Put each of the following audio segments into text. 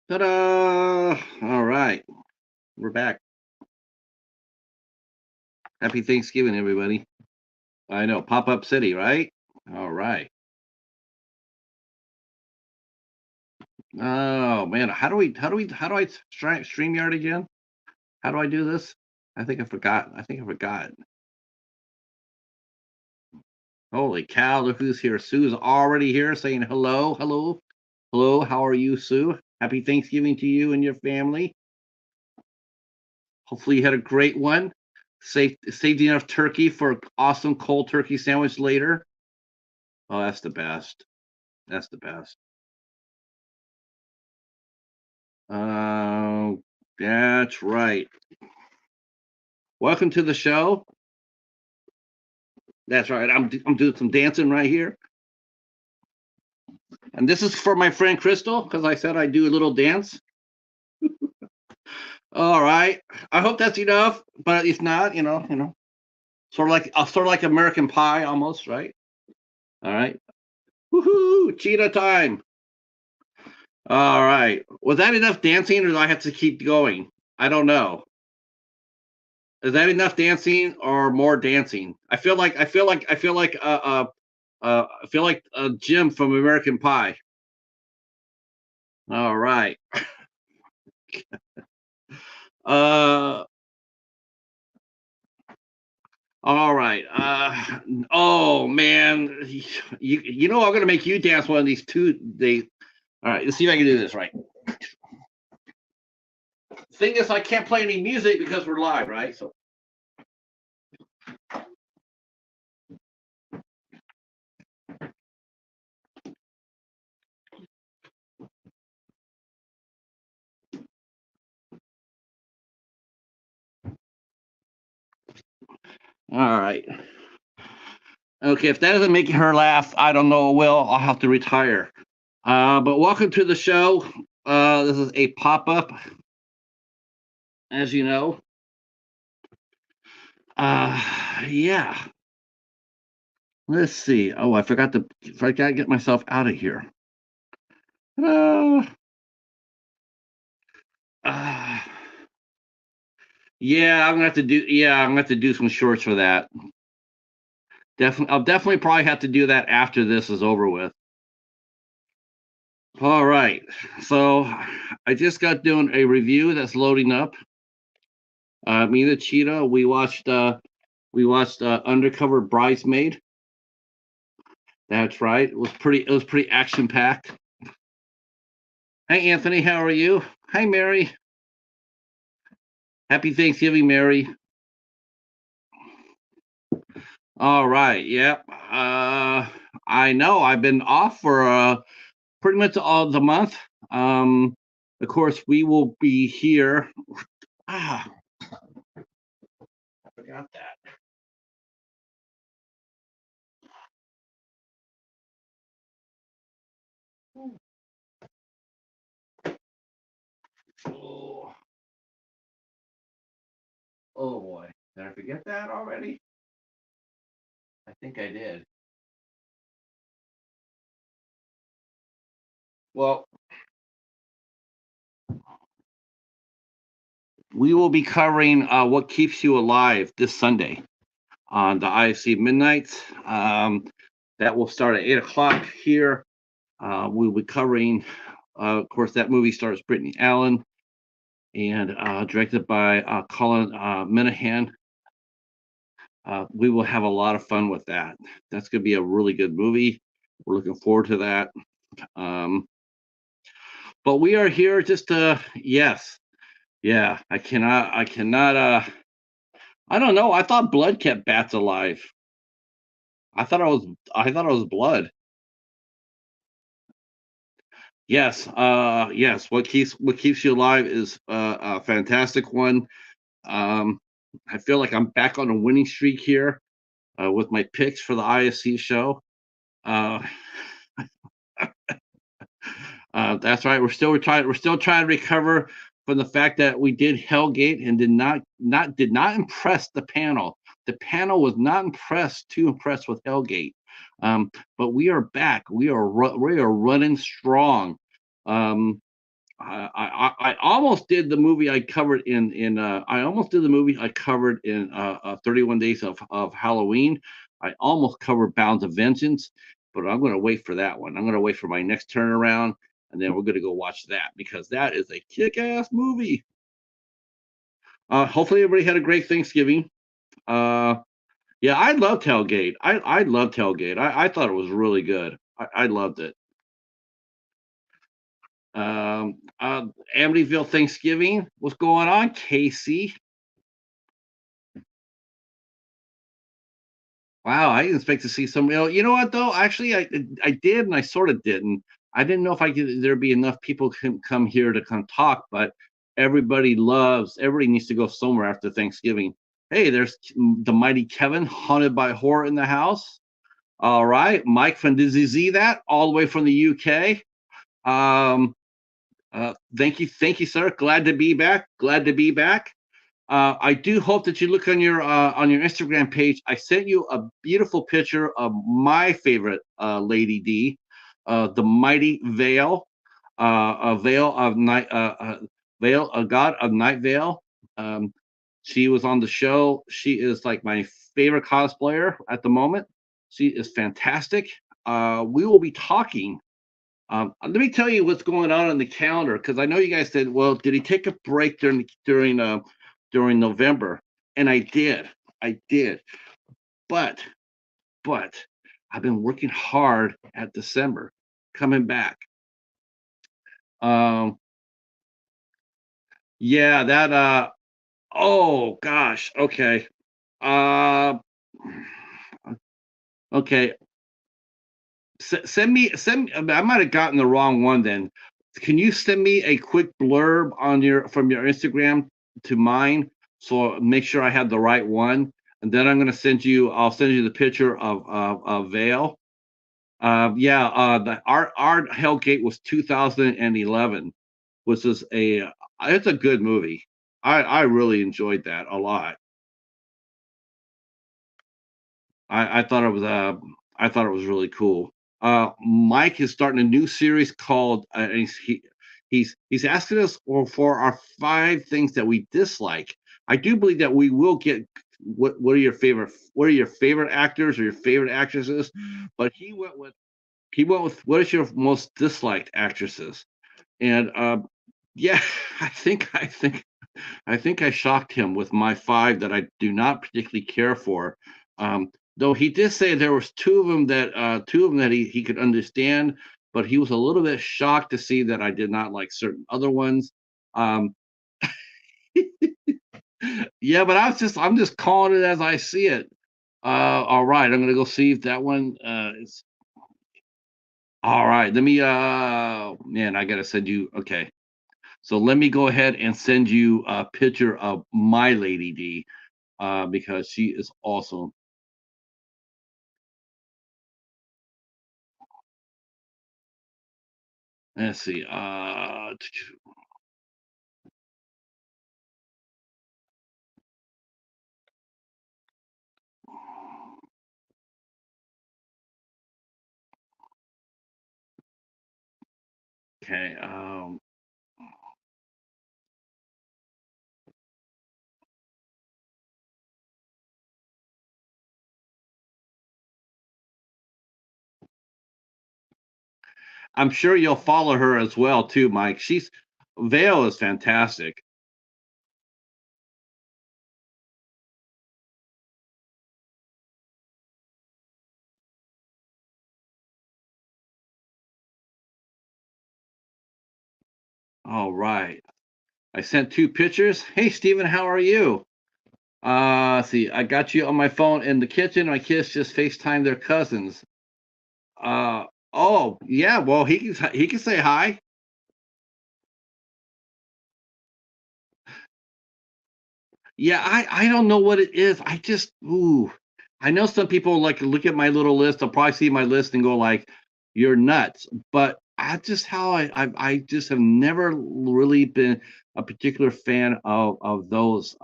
Ta-da! All right, we're back. Happy Thanksgiving, everybody. I know, pop-up city, right? All right. Oh man, how do I StreamYard again? How do I do this? I think I forgot. I think I forgot. Holy cow! Look who's here. Sue's already here, saying hello, hello, hello. How are you, Sue? Happy Thanksgiving to you and your family. Hopefully, you had a great one. Saved enough turkey for an awesome cold turkey sandwich later. Oh, that's the best. That's the best. Uh, that's right. Welcome to the show. That's right. I'm doing some dancing right here, and this is for my friend Crystal because I said I do a little dance. All right. I hope that's enough, but if not, sort of like American Pie almost, right? All right. Woohoo! Cheetah time. All right. Was that enough dancing, or do I have to keep going? I don't know. Is that enough dancing or more dancing? I feel like Jim from American Pie. All right. Uh, all right. Oh man, you know I'm gonna make you dance one of these 2 days. All right. Let's see if I can do this right. Thing is, I can't play any music because we're live, right? So. All right. Okay. If that doesn't make her laugh, I don't know. Will I'll have to retire. But welcome to the show. This is a pop up, as you know. Yeah. Let's see. Oh, I forgot to get myself out of here. Uh, uh, yeah, I'm gonna have to do. Yeah, I'm gonna have to do some shorts for that. Definitely, I'll definitely probably have to do that after this is over with. All right. So I just got doing a review that's loading up. Me and the Cheetah, we watched Undercover Bridesmaid. That's right. It was pretty action packed. Hey Anthony, how are you? Hi Mary. Happy Thanksgiving, Mary. All right. Yep. I know. I've been off for pretty much all the month. Of course, we will be here. Ah, I forgot that. Oh, oh boy. Did I forget that already? I think I did. Well, we will be covering what keeps you alive this Sunday on the IFC Midnights. That will start at 8 o'clock here. We'll be covering, of course, that movie stars Brittany Allen and directed by Colin Minahan. We will have a lot of fun with that. That's going to be a really good movie. We're looking forward to that. Um, but we are here just to, yes, yeah. I don't know. I thought blood kept bats alive. I thought it was blood. Yes. What keeps you alive is a fantastic one. Um, I feel like I'm back on a winning streak here with my picks for the ISC show. Uh, that's right. We're still trying to recover from the fact that we did Hellgate and did not impress the panel. The panel was not too impressed with Hellgate. But we are back. We are running strong. Um, I almost did the movie I covered I almost did the movie I covered in 31 Days of Halloween. I almost covered Bounds of Vengeance, but I'm going to wait for that one. I'm going to wait for my next turnaround, and then we're going to go watch that because that is a kick-ass movie. Hopefully, everybody had a great Thanksgiving. Uh, yeah, I love Tailgate. I love Tailgate. I thought it was really good. I loved it. Amityville Thanksgiving. What's going on, Casey? Wow, I didn't expect to see some. You know what though? Actually, I did, and I sort of didn't. I didn't know if I could. There'd be enough people can come here to come talk, but everybody needs to go somewhere after Thanksgiving. Hey, there's the mighty Kevin, haunted by horror in the house. All right, Mike from DZZ, that all the way from the UK. Um, thank you, sir. Glad to be back. Glad to be back. I do hope that you look on your Instagram page. I sent you a beautiful picture of my favorite Lady D, the mighty Vale, a Vale of Night, Vale, a god of Night Vale. Um, she was on the show. She is like my favorite cosplayer at the moment. She is fantastic. We will be talking. Let me tell you what's going on the calendar because I know you guys said, "Well, did he take a break during November?" And I did, but but I've been working hard at December, coming back. Um, yeah, that oh gosh, okay, uh, okay. Send me. I might have gotten the wrong one then. Can you send me a quick blurb on your from your Instagram to mine so make sure I have the right one, and then I'm gonna send you. I'll send you the picture of Vale. Yeah, the our Hellgate was 2011, which is a it's a good movie. I really enjoyed that a lot. I thought it was I thought it was really cool. Mike is starting a new series called he's asking us for our 5 things that we dislike. I do believe that we will get what are your favorite actors or your favorite actresses, but he went with what is your most disliked actresses, and yeah, I think I shocked him with my 5 that I do not particularly care for. Though he did say there was 2 of them that he could understand, but he was a little bit shocked to see that I did not like certain other ones. Um, yeah, but I'm just calling it as I see it. All right, I'm gonna go see if that one is all right. Let me man, I gotta send you okay. So let me go ahead and send you a picture of my Lady D because she is awesome. Let's see. Okay. I'm sure you'll follow her as well too, Mike. She's Vale is fantastic. All right. I sent 2 pictures. Hey, Steven, how are you? See, I got you on my phone in the kitchen. My kids just FaceTime their cousins. Uh, oh, yeah. Well, he can say hi. Yeah, I don't know what it is. I just ooh. I know some people like look at my little list. They'll probably see my list and go like, "You're nuts." But I just how I just have never really been a particular fan of those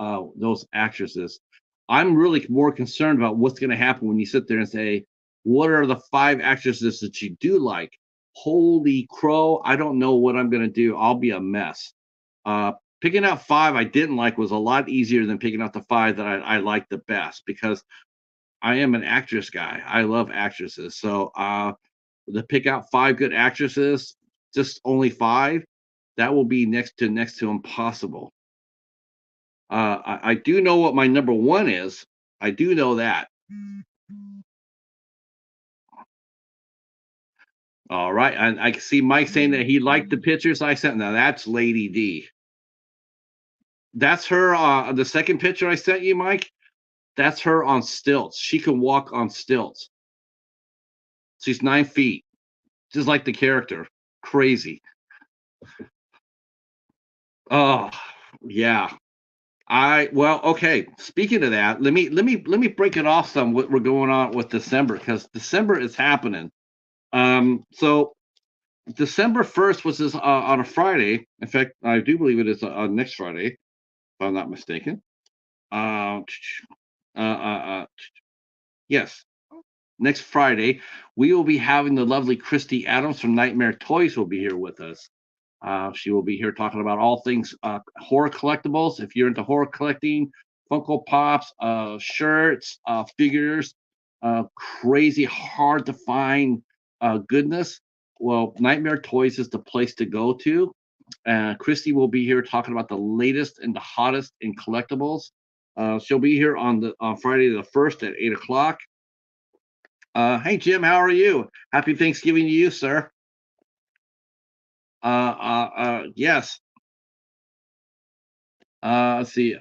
actresses. I'm really more concerned about what's going to happen when you sit there and say, "What are the 5 actresses that you do like?" Holy crow! I don't know what I'm gonna do. I'll be a mess. Uh, Picking out five I didn't like was a lot easier than picking out the five that I liked the best because I am an actress guy. I love actresses. So to pick out five good actresses, just only five, that will be next to impossible. I do know what my number one is. I do know that. All right, and I can see Mike saying that he liked the pictures I sent. Now that's Lady D. That's her. The second picture I sent you, Mike. That's her on stilts. She can walk on stilts. She's 9 feet, just like the character. Crazy. Oh, yeah. Okay. Speaking of that, let me break it off some what we're going on with December because December is happening. So December 1st was this on a Friday. In fact, I do believe it is next Friday, if I'm not mistaken. Uh, uh, uh, uh, yes, next Friday we will be having the lovely Christy Adams from Nightmare Toys will be here with us. She will be here talking about all things horror collectibles. If you're into horror collecting, Funko Pops, shirts, figures, crazy hard to find goodness, well, Nightmare Toys is the place to go to. Christy will be here talking about the latest and the hottest in collectibles. She'll be here on Friday the 1st at 8 o'clock. Hey Jim, how are you? Happy Thanksgiving to you, sir. Yes. Let's see.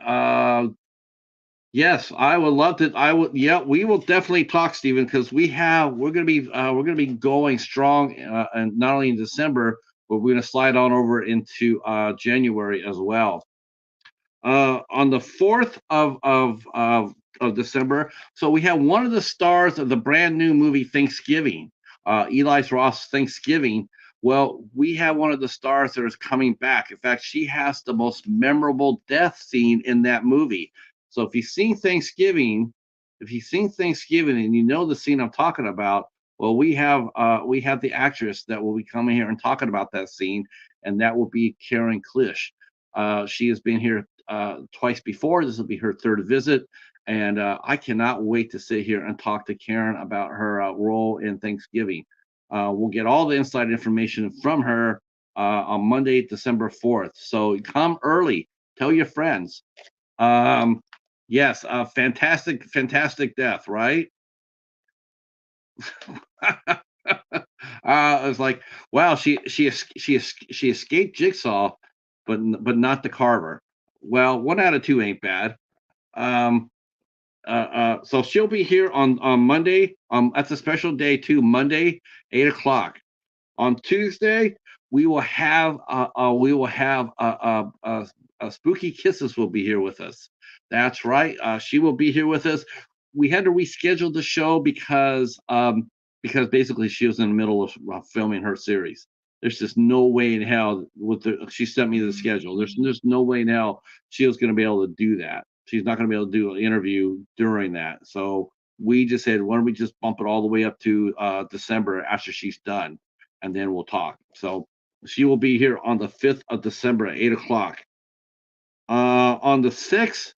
Yes, I would love to. I would. Yeah, we will definitely talk, Stephen, because we're gonna be going strong, and not only in December, but we're gonna slide on over into January as well. On the 4th of December. So we have one of the stars of the brand new movie Thanksgiving, Eli Roth's Thanksgiving. Well, we have one of the stars that is coming back. In fact, she has the most memorable death scene in that movie. So if you've seen Thanksgiving and you know the scene I'm talking about, well, we have the actress that will be coming here and talking about that scene, and that will be Karen Klisch. She has been here twice before. This will be her third visit. And I cannot wait to sit here and talk to Karen about her role in Thanksgiving. We'll get all the inside information from her on Monday, December 4th. So come early. Tell your friends. Um, yes, fantastic, fantastic death, right? It's like, wow, she escaped Jigsaw, but not the Carver. Well, one out of two ain't bad. Um, so she'll be here on Monday. That's a special day too. Monday, 8 o'clock. On Tuesday, we will have Spooky Kisses will be here with us. That's right. She will be here with us. We had to reschedule the show because basically she was in the middle of filming her series. There's just no way in hell she sent me the schedule. There's no way in hell she was going to be able to do that. She's not going to be able to do an interview during that. So we just said, why don't we just bump it all the way up to December after she's done, and then we'll talk. So she will be here on the 5th of December at 8 o'clock. On the 6th,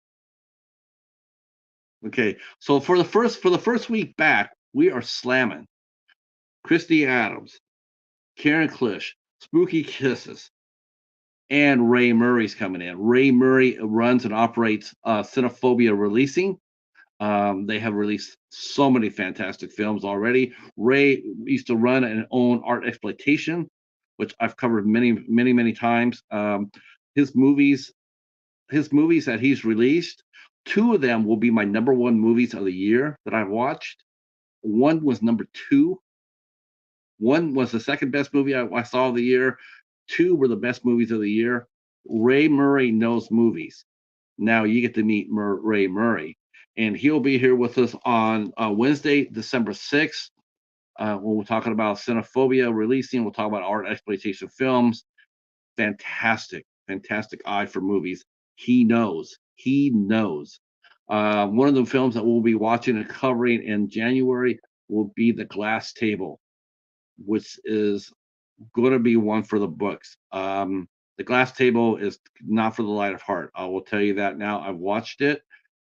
okay. So for the first week back, we are slamming Christy Adams, Karen Klisch, Spooky Kisses, and Ray Murray's coming in. Ray Murray runs and operates Cinephobia Releasing. They have released so many fantastic films already. Ray used to run and own Art Exploitation, which I've covered many, many, many times. His movies, his movies that he's released, two of them will be my number one movies of the year that I've watched. One was number two. One was the second best movie I saw of the year. Two were the best movies of the year. Ray Murray knows movies. Now you get to meet Ray Murray, and he'll be here with us on Wednesday, December 6th. When we're talking about Cinephobia Releasing, we'll talk about art exploitation films. Fantastic, fantastic eye for movies. He knows. He knows. One of the films that we'll be watching and covering in January will be The Glass Table, which is going to be one for the books. The Glass Table is not for the light of heart. I will tell you that now. I've watched it.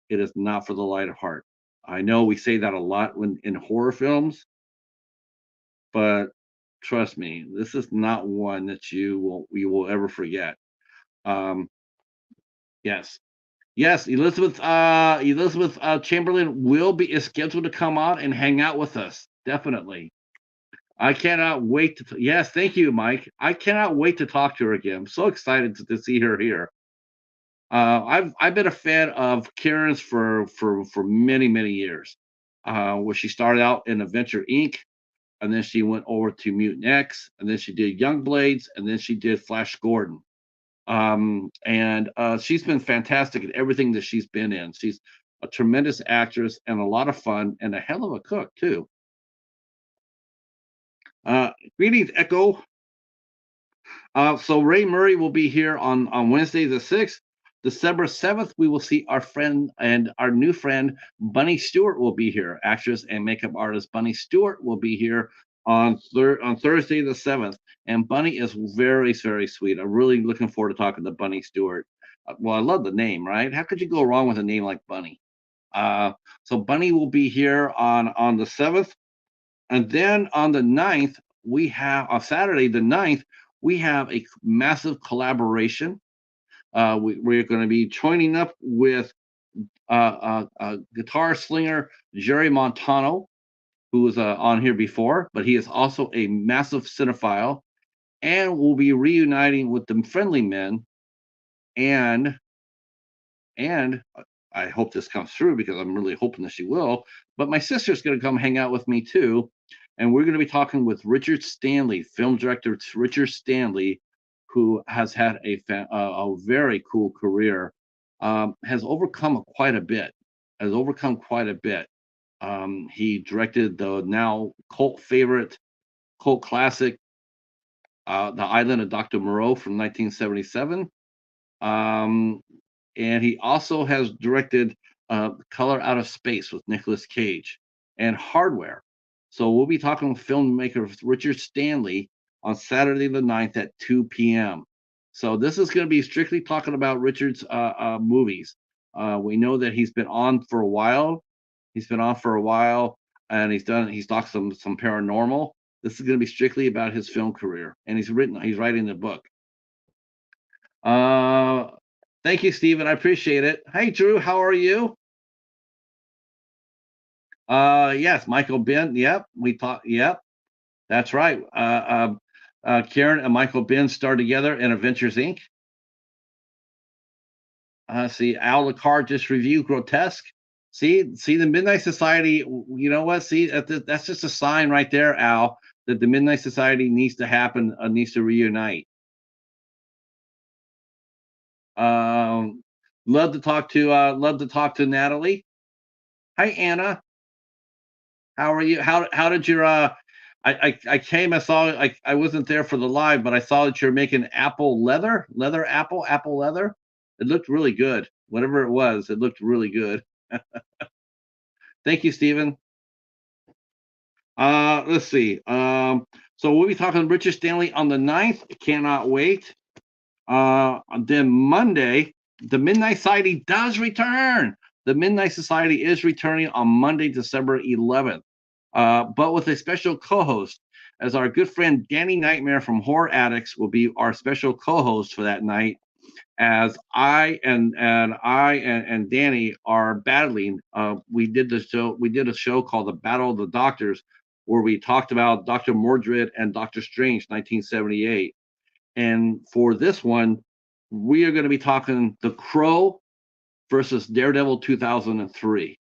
It is not for the light of heart. I know we say that a lot when in horror films, but trust me, this is not one that you will ever forget. Um, yes, yes, Elizabeth Chamberlain will be is scheduled to come out and hang out with us. Definitely. I cannot wait to. Yes, thank you, Mike. I cannot wait to talk to her again. I'm so excited to see her here. I've been a fan of Karen's for many years. Where she started out in Adventure Inc. and then she went over to Mutant X, and then she did Young Blades, and then she did Flash Gordon. And she's been fantastic at everything that she's been in. She's a tremendous actress and a lot of fun and a hell of a cook too. Uh, Greetings, Echo. So Ray Murray will be here on Wednesday the 6th. December 7th, we will see our friend and our new friend Bunny Stewart will be here. Actress and makeup artist Bunny Stewart will be here on Thursday the 7th. And Bunny is very sweet. I'm really looking forward to talking to Bunny Stewart. Well, I love the name, right? How could you go wrong with a name like Bunny? Uh, so Bunny will be here on the 7th. And then on the 9th, we have on Saturday, the 9th, we have a massive collaboration. We're going to be joining up with guitar slinger Jerry Montano, who was on here before, but he is also a massive cinephile, and we'll be reuniting with the Friendly Men and I hope this comes through because I'm really hoping that she will. But my sister's going to come hang out with me too, and we're going to be talking with Richard Stanley, film director Richard Stanley, who has had a very cool career, has overcome quite a bit, has overcome quite a bit. He directed the now cult favorite, cult classic, The Island of Dr. Moreau from 1977. Um, and he also has directed Color Out of Space with Nicolas Cage and Hardware. So we'll be talking with filmmaker Richard Stanley on Saturday the 9th at 2 p.m. So this is going to be strictly talking about Richard's movies. We know that he's been on for a while. He's been on for a while, and he's talked some paranormal. This is going to be strictly about his film career, and he's writing the book. Uh, Thank you, Stephen. I appreciate it. Hey, Drew, how are you? Yes, Michael Ben. Yep, we talked. Yep, that's right. Karen and Michael Ben starred together in Adventures Inc. See, Al Lecard just reviewed Grotesque. See the Midnight Society. You know what? See, that's just a sign right there, Al, that the Midnight Society needs to happen. Needs to reunite. Um, love to talk to Natalie. Hi, Anna. How are you? How did your I came, I saw I wasn't there for the live, but I saw that you're making apple apple leather. It looked really good. Whatever it was, it looked really good. Thank you, Stephen. Let's see. So we'll be talking Richard Stanley on the 9th. Cannot wait. Then Monday, the Midnight Society does return. The Midnight Society is returning on Monday, December 11th, but with a special co-host, as our good friend Danny Nightmare from Horror Addicts will be our special co-host for that night. As I and Danny are battling. We did a show called the Battle of the Doctors, where we talked about Dr. Mordred and Doctor Strange, 1978. And for this one, we are going to be talking The Crow versus Daredevil 2003.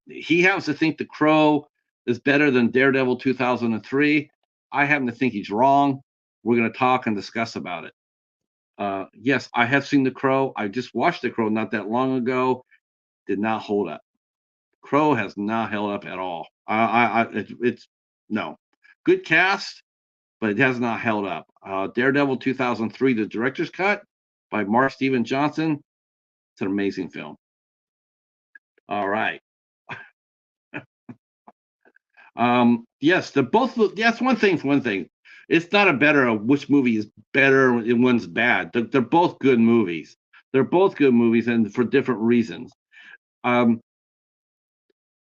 He happens to think The Crow is better than Daredevil 2003. I happen to think he's wrong. We're going to talk and discuss about it. Yes, I have seen The Crow. I just watched The Crow not that long ago. Did not hold up. Crow has not held up at all. It's no good cast, but it has not held up. Daredevil 2003, the director's cut by Mark Steven Johnson. It's an amazing film. All right. Yes, the both. That's one thing. For one thing, It's not a better of which movie is better and one's bad. They're both good movies. They're both good movies, and for different reasons. Um,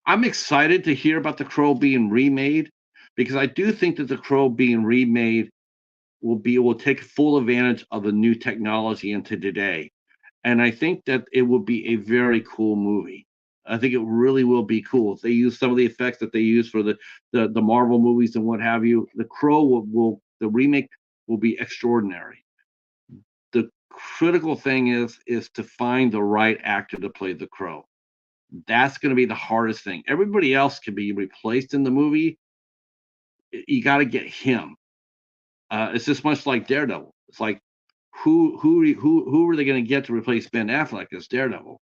I'm excited to hear about The Crow being remade because I do think that The Crow being remade will take full advantage of the new technology into today. And I think that it will be a very cool movie. I think it really will be cool. If they use some of the effects that they use for the Marvel movies and what have you, The Crow will the remake will be extraordinary. The critical thing is to find the right actor to play the Crow. That's going to be the hardest thing. Everybody else can be replaced in the movie. You got to get him. It's just much like Daredevil. It's like who are they going to get to replace Ben Affleck as Daredevil?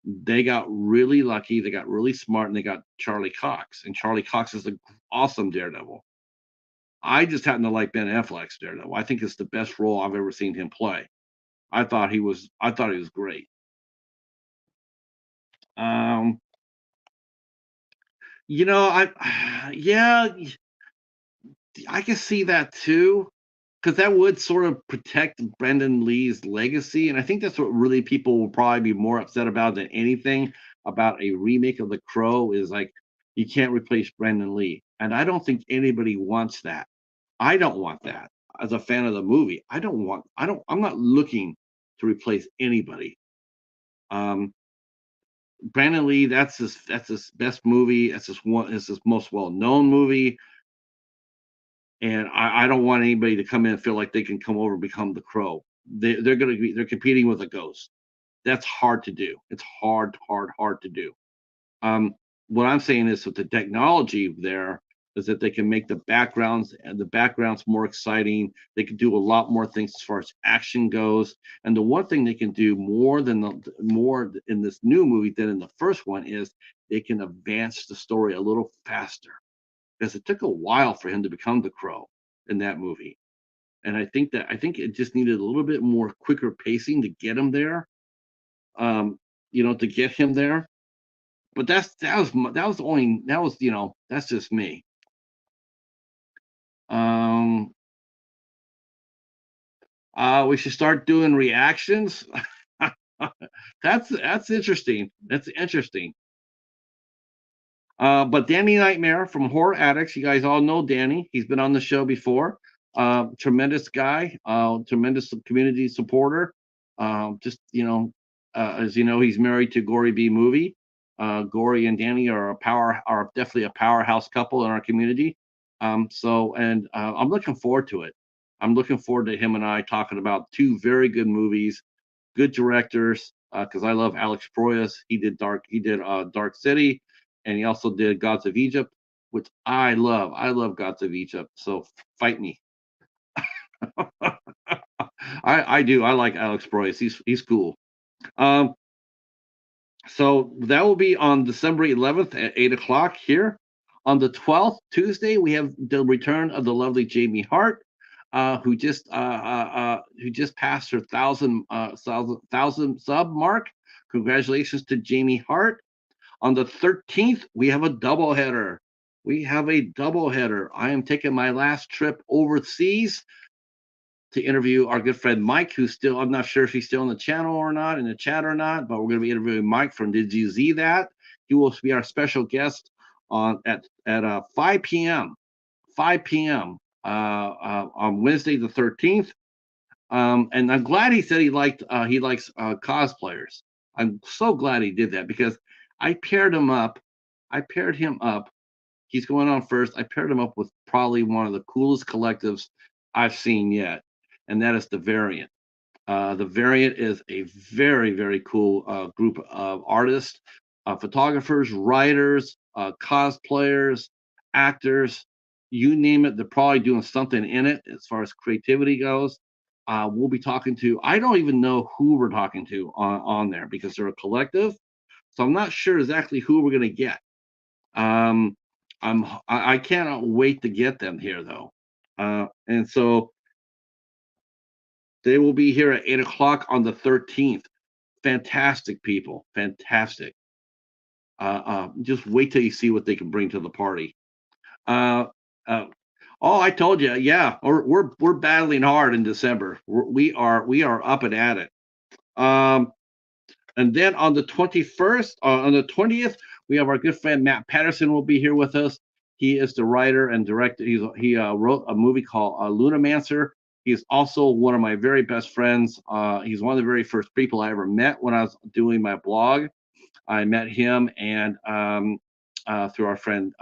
They got really lucky. They got really smart, and they got Charlie Cox. And Charlie Cox is an awesome Daredevil. I just happen to like Ben Affleck's Daredevil. I think it's the best role I've ever seen him play. I thought he was great. Um, yeah, I can see that too, because that would sort of protect Brendan Lee's legacy, and I think that's what really people will probably be more upset about than anything about a remake of The Crow is like you can't replace Brendan Lee, and I don't think anybody wants that. I don't want that as a fan of the movie. I'm not looking to replace anybody. Um, Brandon Lee, that's his best movie. It's his most well known movie. And I don't want anybody to come in and feel like they can come over and become the Crow. They're competing with a ghost. That's hard to do. It's hard to do. Um, what I'm saying is with the technology there is that they can make the backgrounds more exciting. They can do a lot more things as far as action goes. And the one thing they can do more in this new movie than in the first one is they can advance the story a little faster because it took a while for him to become the Crow in that movie. And I think it just needed a little bit more quicker pacing to get him there. To get him there. But that was that's just me. Um, we should start doing reactions. That's interesting. That's interesting. But Danny Nightmare from Horror Addicts, you guys all know Danny. He's been on the show before. Tremendous guy, tremendous community supporter. Just as you know, he's married to Gory B Movie. Gory and Danny are definitely a powerhouse couple in our community. I'm looking forward to it. I'm looking forward to him and I talking about two very good movies, good directors. Because I love Alex Proyas. He did Dark City, and he also did Gods of Egypt, which I love. I love Gods of Egypt. So fight me. I do. I like Alex Proyas. He's cool. Um, so that will be on December 11th at 8 o'clock here. On the 12th, Tuesday, we have the return of the lovely Jamie Hart, who just passed her thousand sub mark. Congratulations to Jamie Hart. On the 13th, we have a doubleheader. I am taking my last trip overseas to interview our good friend Mike, I'm not sure if he's still in the channel or not, in the chat or not, but we're going to be interviewing Mike from Did You See That? He will be our special guest at 5 p.m. 5 p.m. On Wednesday the 13th. And I'm glad he said he likes cosplayers. I'm so glad he did that because I paired him up. I paired him up. He's going on first. I paired him up with probably one of the coolest collectives I've seen yet, and that is the Variant. The Variant is a very, very cool group of artists, photographers, writers, cosplayers, actors, you name it. They're probably doing something in it as far as creativity goes. We'll be talking to, I don't even know who we're talking to on there because they're a collective. So I'm not sure exactly who we're going to get. Um, I cannot wait to get them here though. And so they will be here at 8 o'clock on the 13th. Fantastic people, fantastic. Just wait till you see what they can bring to the party. Uh, uh, Oh, I told you, yeah, we're battling hard in December. We are up and at it. Um, and then on the 21st, on the 20th, we have our good friend Matt Patterson will be here with us. He is the writer and director. He wrote a movie called Lunamancer. He's also one of my very best friends. He's one of the very first people I ever met when I was doing my blog. I met him and through our friend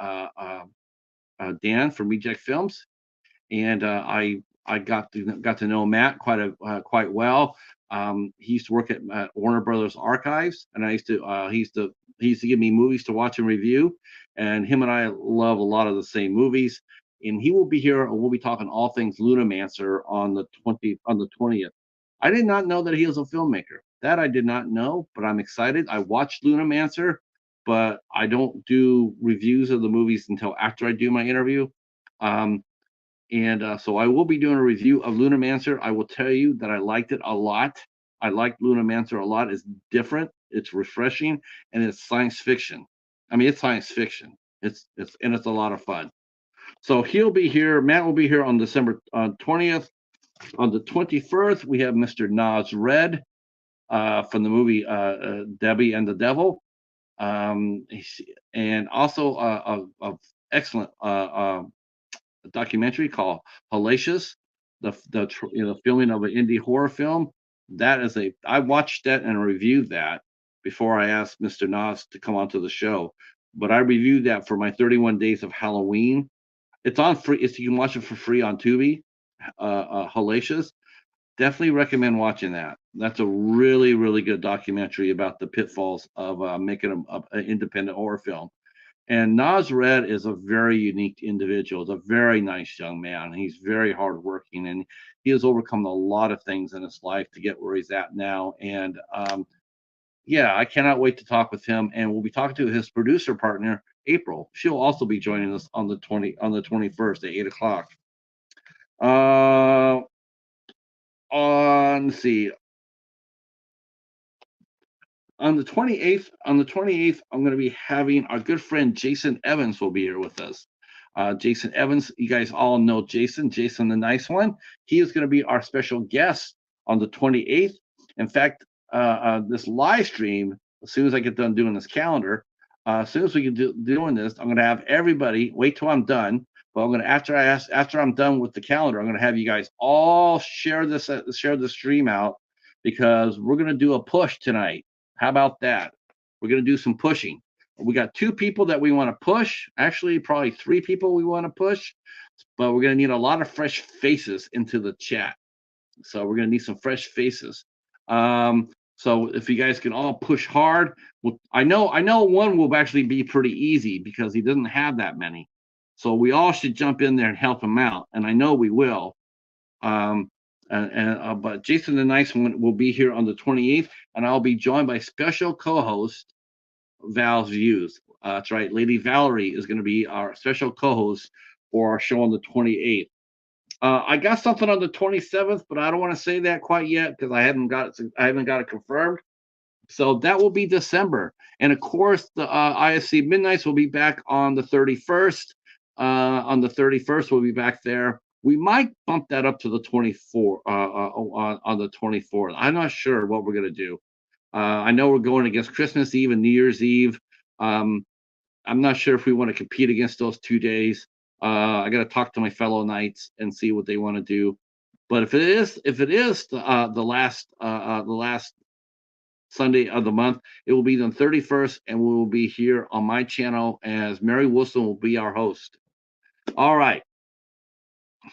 Dan from Reject Films, and I got to know Matt quite well. He used to work at Warner Brothers Archives, and I used to he used to give me movies to watch and review, and him and I love a lot of the same movies. And he will be here, and we'll be talking all things Lunamancer on the 20th. I did not know that he was a filmmaker. That I did not know, but I'm excited. I watched Lunamancer, but I don't do reviews of the movies until after I do my interview. Um, and so I will be doing a review of Lunamancer. I will tell you that I liked it a lot. I liked Lunamancer a lot. It's different, it's refreshing, and it's science fiction. I mean, it's science fiction. It's a lot of fun. So he'll be here. Matt will be here on December 20th. On the 21st, we have Mr. Nas Red from the movie Debbie and the Devil, and also a excellent documentary called Hellacious, the filming of an indie horror film. That is a I watched that and reviewed that before I asked Mr. Nas to come onto the show. But I reviewed that for my 31 days of Halloween. It's on free. You can watch it for free on Tubi. Hellacious. Definitely recommend watching that. That's a really, really good documentary about the pitfalls of making an independent horror film. And Nas Red is a very unique individual. He's a very nice young man. He's very hardworking, and he has overcome a lot of things in his life to get where he's at now. And yeah, I cannot wait to talk with him. And we'll be talking to his producer partner, April. She'll also be joining us on the 21st at 8 o'clock. Uh, on let's see, on the 28th, I'm going to be having our good friend Jason Evans will be here with us. Jason Evans, you guys all know Jason the nice one. He is going to be our special guest on the 28th. In fact, this live stream, as soon as I get done doing this calendar, as soon as we get doing this, I'm going to have everybody wait till I'm done. But I'm going to after I'm done with the calendar, I'm going to have you guys all share the stream out, because we're going to do a push tonight. How about that? We're going to do some pushing. We got 2 people that we want to push. Actually, probably 3 people we want to push, but we're going to need a lot of fresh faces into the chat. So we're going to need some fresh faces. So if you guys can all push hard, I know one will actually be pretty easy because he doesn't have that many. So we all should jump in there and help him out, and I know we will. But Jason the Nice One will be here on the 28th, and I'll be joined by special co-host Val's Views. That's right, Lady Valerie is going to be our special co-host for our show on the 28th. I got something on the 27th, but I don't want to say that quite yet because I haven't got it confirmed. So that will be December, and of course the ISC Midnights will be back on the 31st. On the 31st, we'll be back there. We might bump that up to the 24th on the 24th. I'm not sure what we're gonna do. I know we're going against Christmas Eve and New Year's Eve. Um, I'm not sure if we want to compete against those 2 days. I got to talk to my fellow knights and see what they want to do. But if it is the last Sunday of the month, it will be the 31st, and we will be here on my channel as Mary Wilson will be our host. All right.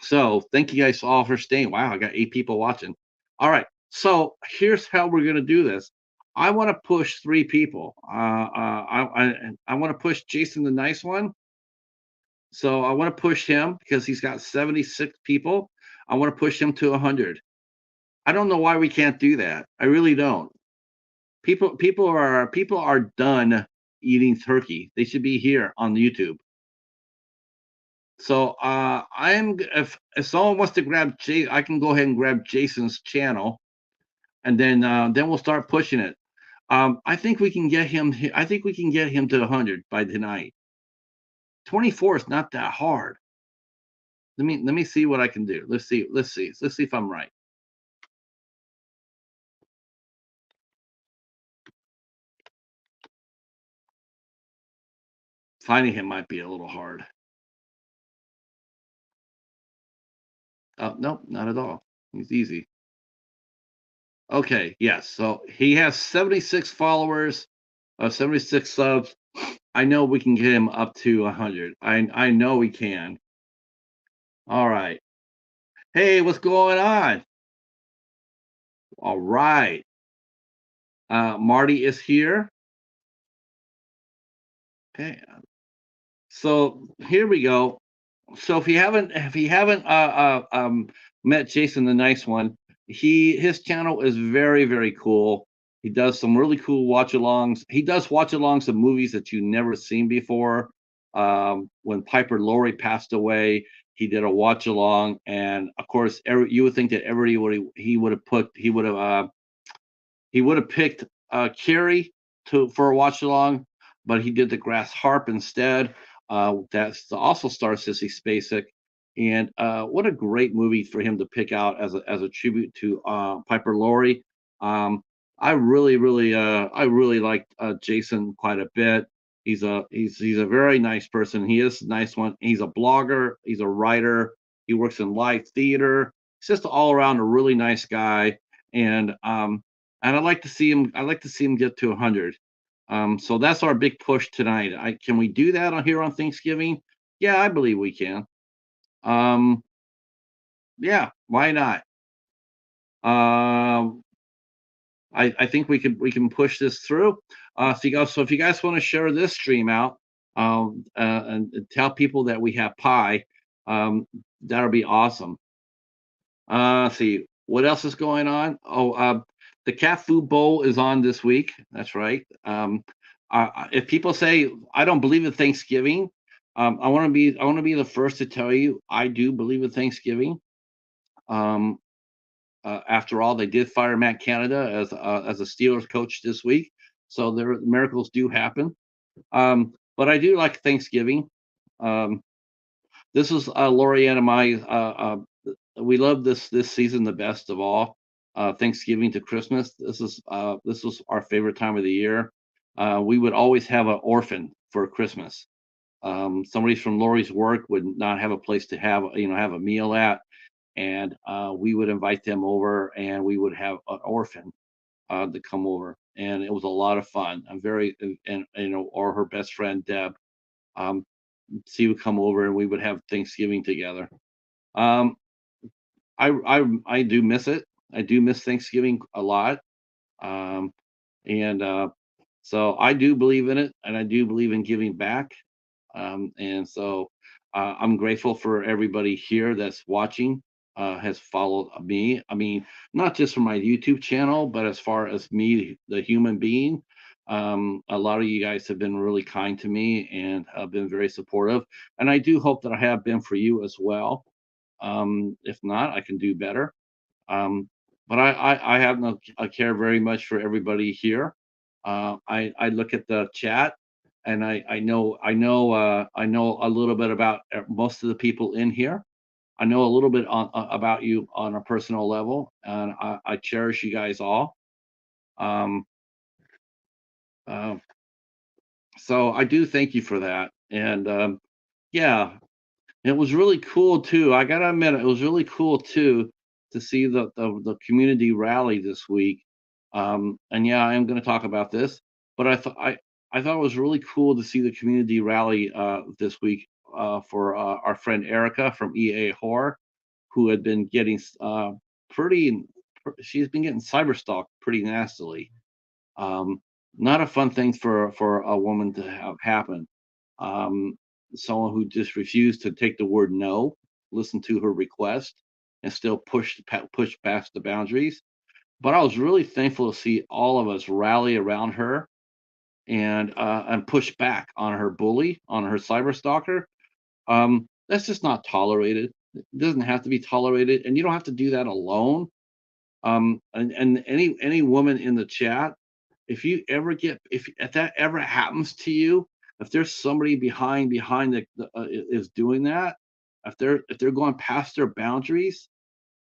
So thank you guys all for staying. Wow, I got 8 people watching. All right. So here's how we're gonna do this. I want to push 3 people. I want to push Jason the Nice One. So I want to push him because he's got 76 people. I want to push him to 100. I don't know why we can't do that. I really don't. People are done eating turkey. They should be here on YouTube. So if someone wants to grab Jay, I can go ahead and grab Jason's channel, and then we'll start pushing it. I think we can get him. I think we can get him to 100 by tonight. 24 is not that hard. let me see what I can do. Let's see if I'm right. Finding him might be a little hard. Nope, not at all. He's easy. Okay, yes. So he has 76 followers, 76 subs. I know we can get him up to 100. I know we can. All right. Hey, what's going on? All right. Marty is here. Okay. So here we go. So if you haven't met Jason the Nice One, his channel is very very cool. He does some really cool watch-alongs. He does watch-alongs of movies that you never seen before. When Piper Laurie passed away, he did a watch-along, and of course, you would think that everybody would he would have put he would have picked Carrie to for a watch along, but he did the Grass Harp instead. That's also stars Sissy Spacek, and what a great movie for him to pick out as a tribute to Piper Laurie. Um, I really like Jason quite a bit. He's a very nice person. He is a nice one. He's a blogger. He's a writer. He works in live theater. He's just all around a really nice guy. And I'd like to see him. I'd like to see him get to 100. So that's our big push tonight. Can we do that on here on Thanksgiving? Yeah, I believe we can. Um, yeah, why not? Um, I think we can push this through. So if you guys want to share this stream out, and tell people that we have pie, um, that'll be awesome. See what else is going on. The cat food bowl is on this week. That's right. If people say I don't believe in Thanksgiving, I want to be the first to tell you I do believe in Thanksgiving. Um, After all, they did fire Matt Canada as a Steelers coach this week, so there miracles do happen. But I do like Thanksgiving. Um, this is Lorianne and I. We love this season the best of all. Thanksgiving to Christmas. This was our favorite time of the year. We would always have an orphan for Christmas. Somebody from Lori's work would not have a place to have a meal at, and we would invite them over, and we would have an orphan to come over, and it was a lot of fun. I'm very and or her best friend Deb. Um, she would come over, and we would have Thanksgiving together. Um, I do miss it. I do miss Thanksgiving a lot. Um, and So I do believe in it, and I do believe in giving back. And so I'm grateful for everybody here that's watching, has followed me. I mean, not just for my YouTube channel, but as far as me, the human being. A lot of you guys have been really kind to me and have been very supportive. And I do hope that I have been for you as well. If not, I can do better. Um, but I have no I care very much for everybody here. I look at the chat, and I know a little bit about most of the people in here. I know a little bit about you on a personal level, and I cherish you guys all. Um, uh, so I do thank you for that. And yeah, it was really cool too. I gotta admit, it was really cool too to see the community rally this week. And yeah, I am going to talk about this, but I thought it was really cool to see the community rally this week for our friend Erica from EA Horror, who had been getting pretty. She's been getting cyberstalked pretty nastily. Um, Not a fun thing for a woman to have happen. Um, Someone who just refused to take the word no, listen to her request, and still push past the boundaries. But I was really thankful to see all of us rally around her and push back on her bully, on her cyber stalker. That's just not tolerated. It doesn't have to be tolerated, and you don't have to do that alone. And any woman in the chat, if that ever happens to you, if there's somebody behind is doing that, if they're going past their boundaries,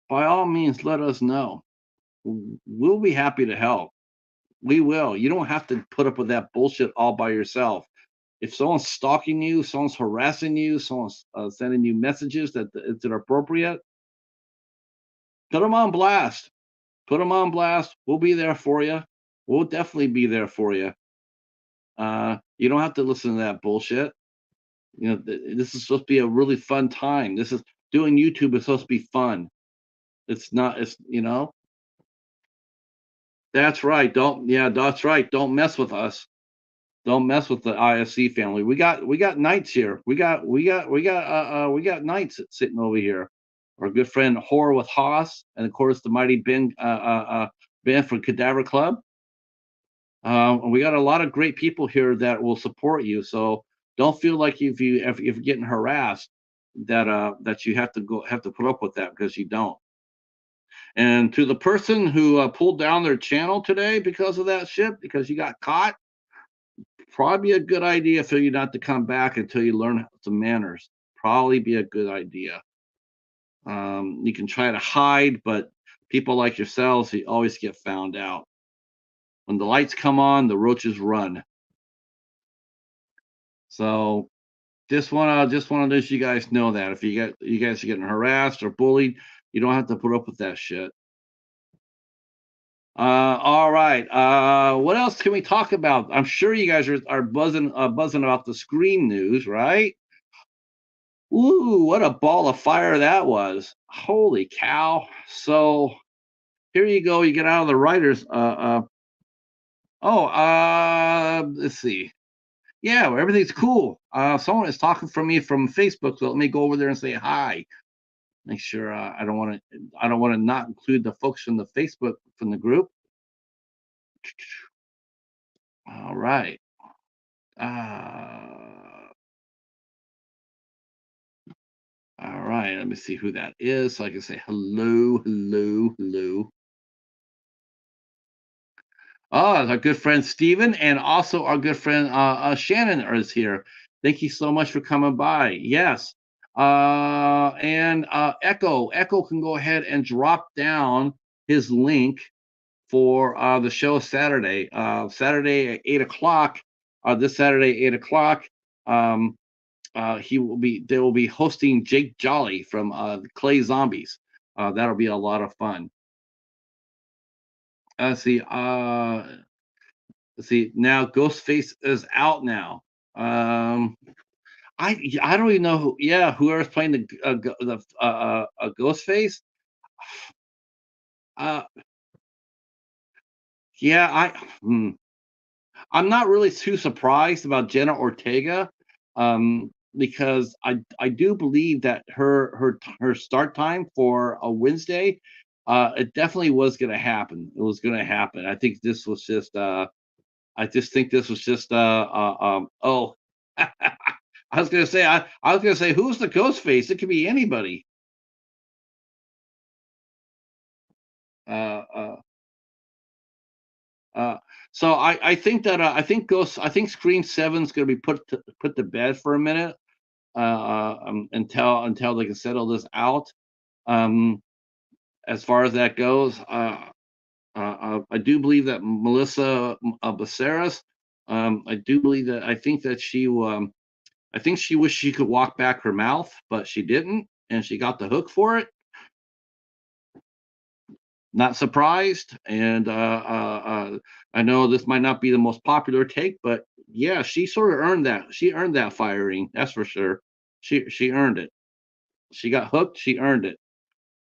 by all means, let us know. We'll be happy to help. We will. You don't have to put up with that bullshit all by yourself. If someone's stalking you, someone's harassing you, someone's sending you messages that it's inappropriate, put them on blast. Put them on blast. We'll be there for you. We'll definitely be there for you. You don't have to listen to that bullshit. This is supposed to be a really fun time. This is doing YouTube is supposed to be fun. It's not. It's. That's right. Don't. Yeah, that's right. Don't mess with us. Don't mess with the ISC family. We got knights here. We got knights sitting over here. Our good friend Horror with Haas, and of course the mighty Ben from Cadaver Club. We got a lot of great people here that will support you. So don't feel like if you're getting harassed that you have to put up with that, because you don't. And to the person who pulled down their channel today because of that shit, because you got caught, probably a good idea for you not to come back until you learn some manners. Probably be a good idea. You can try to hide, but people like yourselves, you always get found out. When the lights come on, the roaches run. So just wanna let you guys know that if you guys are getting harassed or bullied, you don't have to put up with that shit. All right. What else can we talk about? I'm sure you guys are buzzing about the Scream news, right? Ooh, what a ball of fire that was! Holy cow! So here you go. You get out of the writers. Let's see. Yeah, well, everything's cool. Someone is talking from me from Facebook, so let me go over there and say hi. Make sure I don't want to not include the folks from the Facebook from the group. All right. Uh, all right. Let me see who that is, so I can say hello, hello, hello. Oh, our good friend Steven, and also our good friend Shannon is here. Thank you so much for coming by. Yes. And Echo can go ahead and drop down his link for the show Saturday. Saturday at 8 o'clock. This Saturday, 8 o'clock. Um, they will be hosting Jake Jolly from Clay Zombies. That'll be a lot of fun. Let's see. Let's see. Now Ghostface is out now. I don't even know who. Yeah, whoever's playing the Ghostface. Uh, yeah, I'm not really too surprised about Jenna Ortega, because I do believe that her start time for a Wednesday, it definitely was going to happen. It was going to happen. I think this was just. I just think this was just. Oh, I was going to say. I was going to say, who's the ghost face? It could be anybody. Uh, uh, uh, so I think Screen 7 is going to be put to bed for a minute, until they can settle this out. Um, as far as that goes, I do believe that Melissa Becerras. I think that I think she wished she could walk back her mouth, but she didn't, and she got the hook for it. Not surprised, and I know this might not be the most popular take, but yeah, she sort of earned that. She earned that firing. That's for sure. She earned it. She got hooked. She earned it.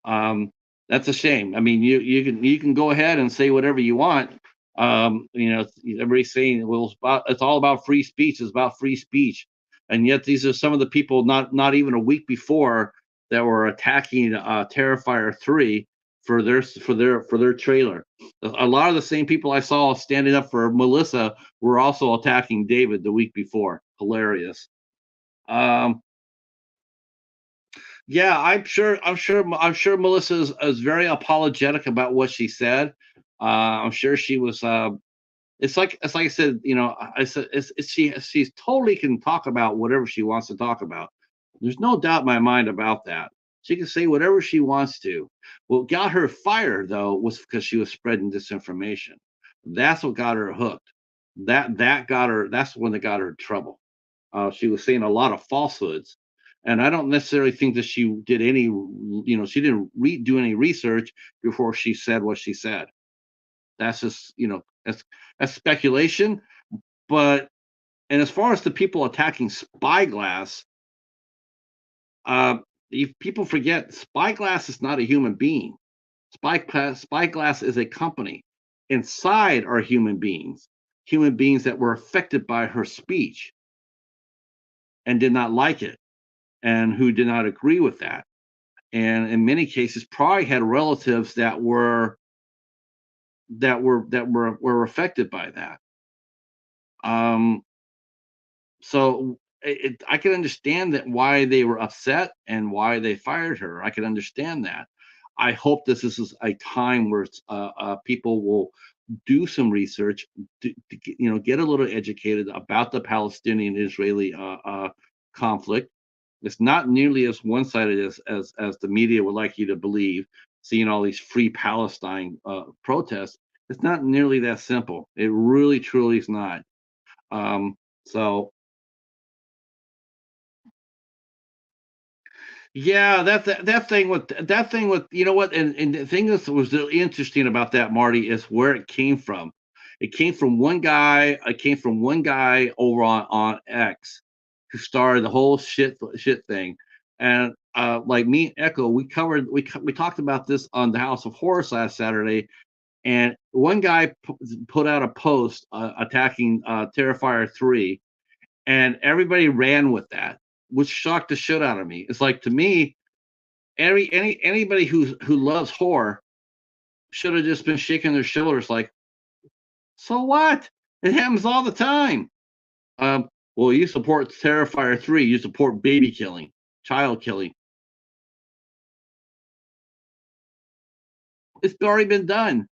Um, that's a shame. I mean, you can go ahead and say whatever you want. Everybody's saying, well, it's all about free speech. It's about free speech, and yet these are some of the people not even a week before that were attacking Terrifier 3 for their trailer. A lot of the same people I saw standing up for Melissa were also attacking David the week before. Hilarious. Um, Yeah, I'm sure Melissa is very apologetic about what she said. I'm sure she was. It's like I said. I said she's totally can talk about whatever she wants to talk about. There's no doubt in my mind about that. She can say whatever she wants to. What got her fired, though, was because she was spreading disinformation. That's what got her hooked. That got her. That's the one that got her in trouble. She was saying a lot of falsehoods, and I don't necessarily think that she did any. She didn't do any research before she said what she said. That's just that's speculation. But and as far as the people attacking Spyglass, uh, if people forget Spyglass is not a human being. Spyglass is a company. Inside are human beings that were affected by her speech and did not like it, and who did not agree with that. And in many cases, probably had relatives that were affected by that. Um, so I can understand that why they were upset and why they fired her. I can understand that. I hope this is a time where people will do some research, get a little educated about the Palestinian-Israeli conflict. It's not nearly as one-sided as the media would like you to believe. Seeing all these free Palestine protests, it's not nearly that simple. It really, truly is not. So yeah, that thing with what, and the thing that was really interesting about that, Marty, is where it came from. It came from one guy. It came from one guy over on X, who started the whole shit thing. And like me and Echo, we talked about this on the House of Horrors last Saturday. And one guy put out a post attacking Terrifier 3, and everybody ran with that, which shocked the shit out of me. It's like, to me, anybody who loves horror should have just been shaking their shoulders, like, so what? It happens all the time. Well, you support Terrifier 3, you support baby killing, child killing. It's already been done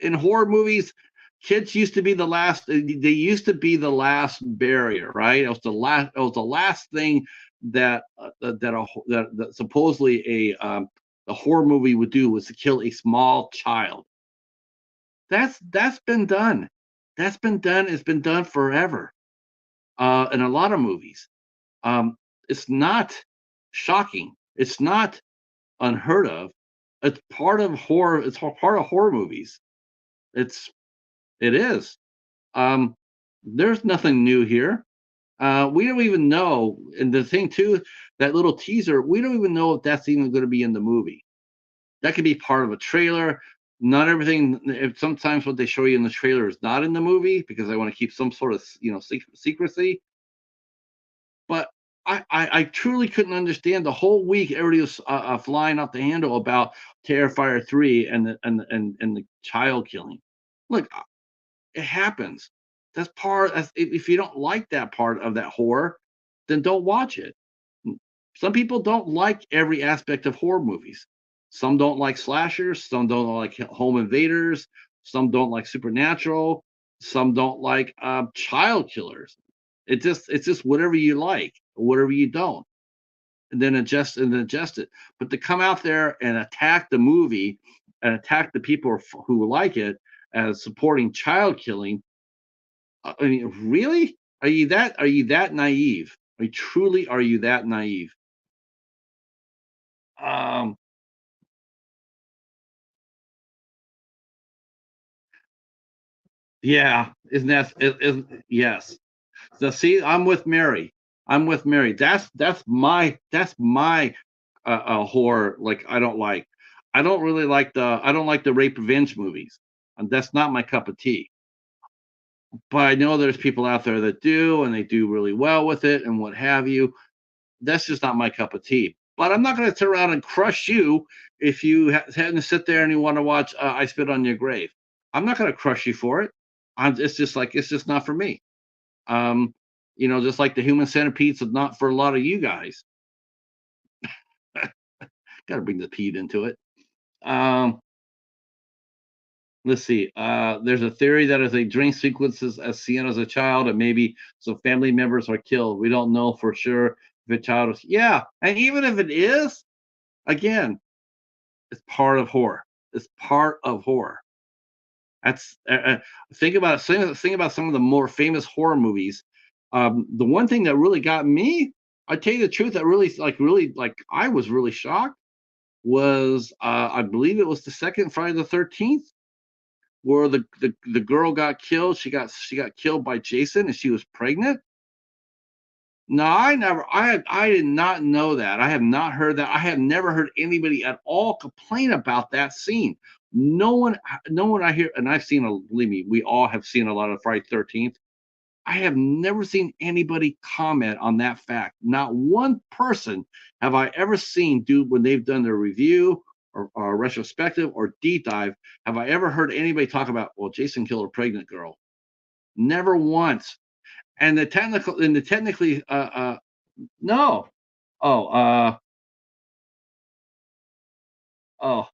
in horror movies. Kids used to be the last. They used to be the last barrier, right? It was the last. It was the last thing that that supposedly a horror movie would do, was to kill a small child. That's been done. That's been done. It's been done forever. In a lot of movies. Um, it's not shocking. It's not unheard of. It's part of horror. It's part of horror movies. It's it is. Um, there's nothing new here. We don't even know. And the thing too, that little teaser, we don't even know if that's even going to be in the movie. That could be part of a trailer. Not everything. Sometimes what they show you in the trailer is not in the movie because they want to keep some sort of secrecy. But I truly couldn't understand the whole week. Everybody was flying off the handle about Terrifier 3 and the child killing. Look, it happens. That's part. If you don't like that part of that horror, then don't watch it. Some people don't like every aspect of horror movies. Some don't like slashers. Some don't like home invaders. Some don't like supernatural. Some don't like child killers. It's just whatever you like, whatever you don't, and then adjust it. But to come out there and attack the movie and attack the people who like it as supporting child killing, I mean, really? Are you that naive? Are you that naive? Um, yeah, isn't that is yes. So see, I'm with Mary. I'm with Mary. That's my horror. Like, I don't like. I don't like the rape revenge movies. And that's not my cup of tea. But I know there's people out there that do, and they do really well with it, and what have you. That's just not my cup of tea. But I'm not going to turn around and crush you if you happen to sit there and you want to watch I Spit on Your Grave. I'm not going to crush you for it. It's just not for me. Um, just like the Human Centipedes is not for a lot of you guys. Got to bring the peed into it. Um, let's see. There's a theory that as a dream sequences as seen as a child, and maybe some family members are killed. We don't know for sure. Vichados. Yeah, and even if it is, again, it's part of horror. It's part of horror. That's think about it. Think about some of the more famous horror movies. The one thing that really got me, I tell you the truth, that really like I was really shocked was I believe it was the second Friday the 13th where the girl got killed. She got killed by Jason and she was pregnant. No, I did not know that. I have not heard that. I have never heard anybody at all complain about that scene. No one, no one I hear, and I've seen believe me, we all have seen a lot of Friday 13th. I have never seen anybody comment on that fact. Not one person have I ever seen do when they've done their review or retrospective or deep dive. Have I ever heard anybody talk about, well, Jason killed a pregnant girl? Never once. And the technically, no. Oh, oh,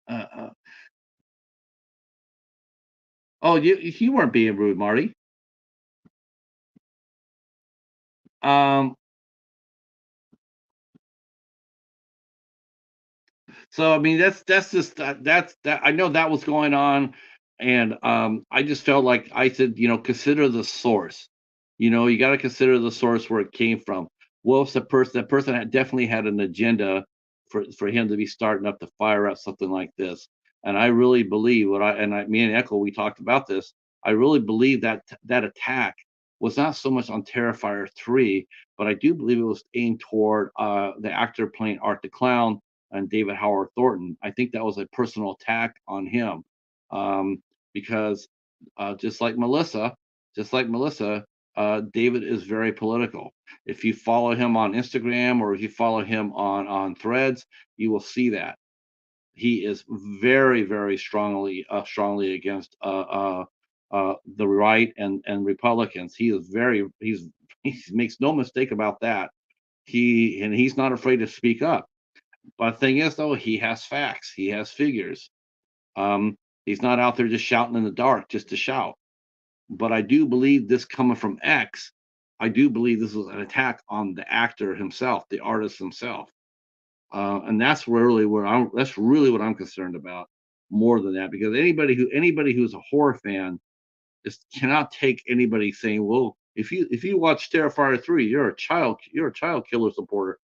uh, uh, oh, you weren't being rude, Marty. Um, So I mean, that's just that I know that was going on, and I just felt like I said, consider the source. You got to consider the source where it came from. Well, if the person that person had definitely had an agenda for him to be starting up to fire up something like this. And I really believe me and Echo we talked about this. I really believe that that attack was not so much on Terrifier 3, but I do believe it was aimed toward the actor playing Art the Clown and David Howard Thornton. I think that was a personal attack on him, um, because just like Melissa, David is very political. If you follow him on Instagram or if you follow him on Threads, you will see that he is very, very strongly against the right and Republicans. He makes no mistake about that. He's not afraid to speak up. But the thing is, though, he has facts. He has figures. Um, he's not out there just shouting in the dark just to shout. But I do believe this coming from X. I do believe this was an attack on the actor himself, the artist himself, and that's really what I'm concerned about more than that because anybody who's a horror fan just cannot take anybody saying, well, if you watch Terrifier 3, you're a child killer supporter.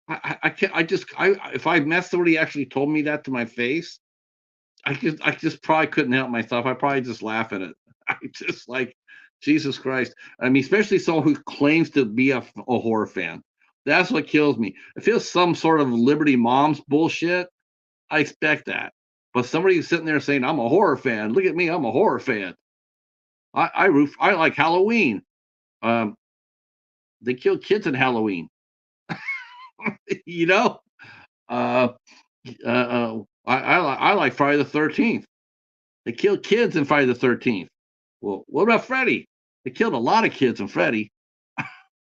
I can't. If I met somebody actually told me that to my face, I just probably couldn't help myself. I probably just laugh at it. I just like Jesus Christ. I mean, especially someone who claims to be a horror fan. That's what kills me. If it's some sort of Liberty Moms bullshit, I expect that. But somebody who's sitting there saying, "I'm a horror fan. Look at me, I'm a horror fan. I like Halloween." Um, they kill kids in Halloween. you know. Uh, I like Friday the 13th. They killed kids in Friday the 13th. Well, what about Freddy? They killed a lot of kids in Freddy. I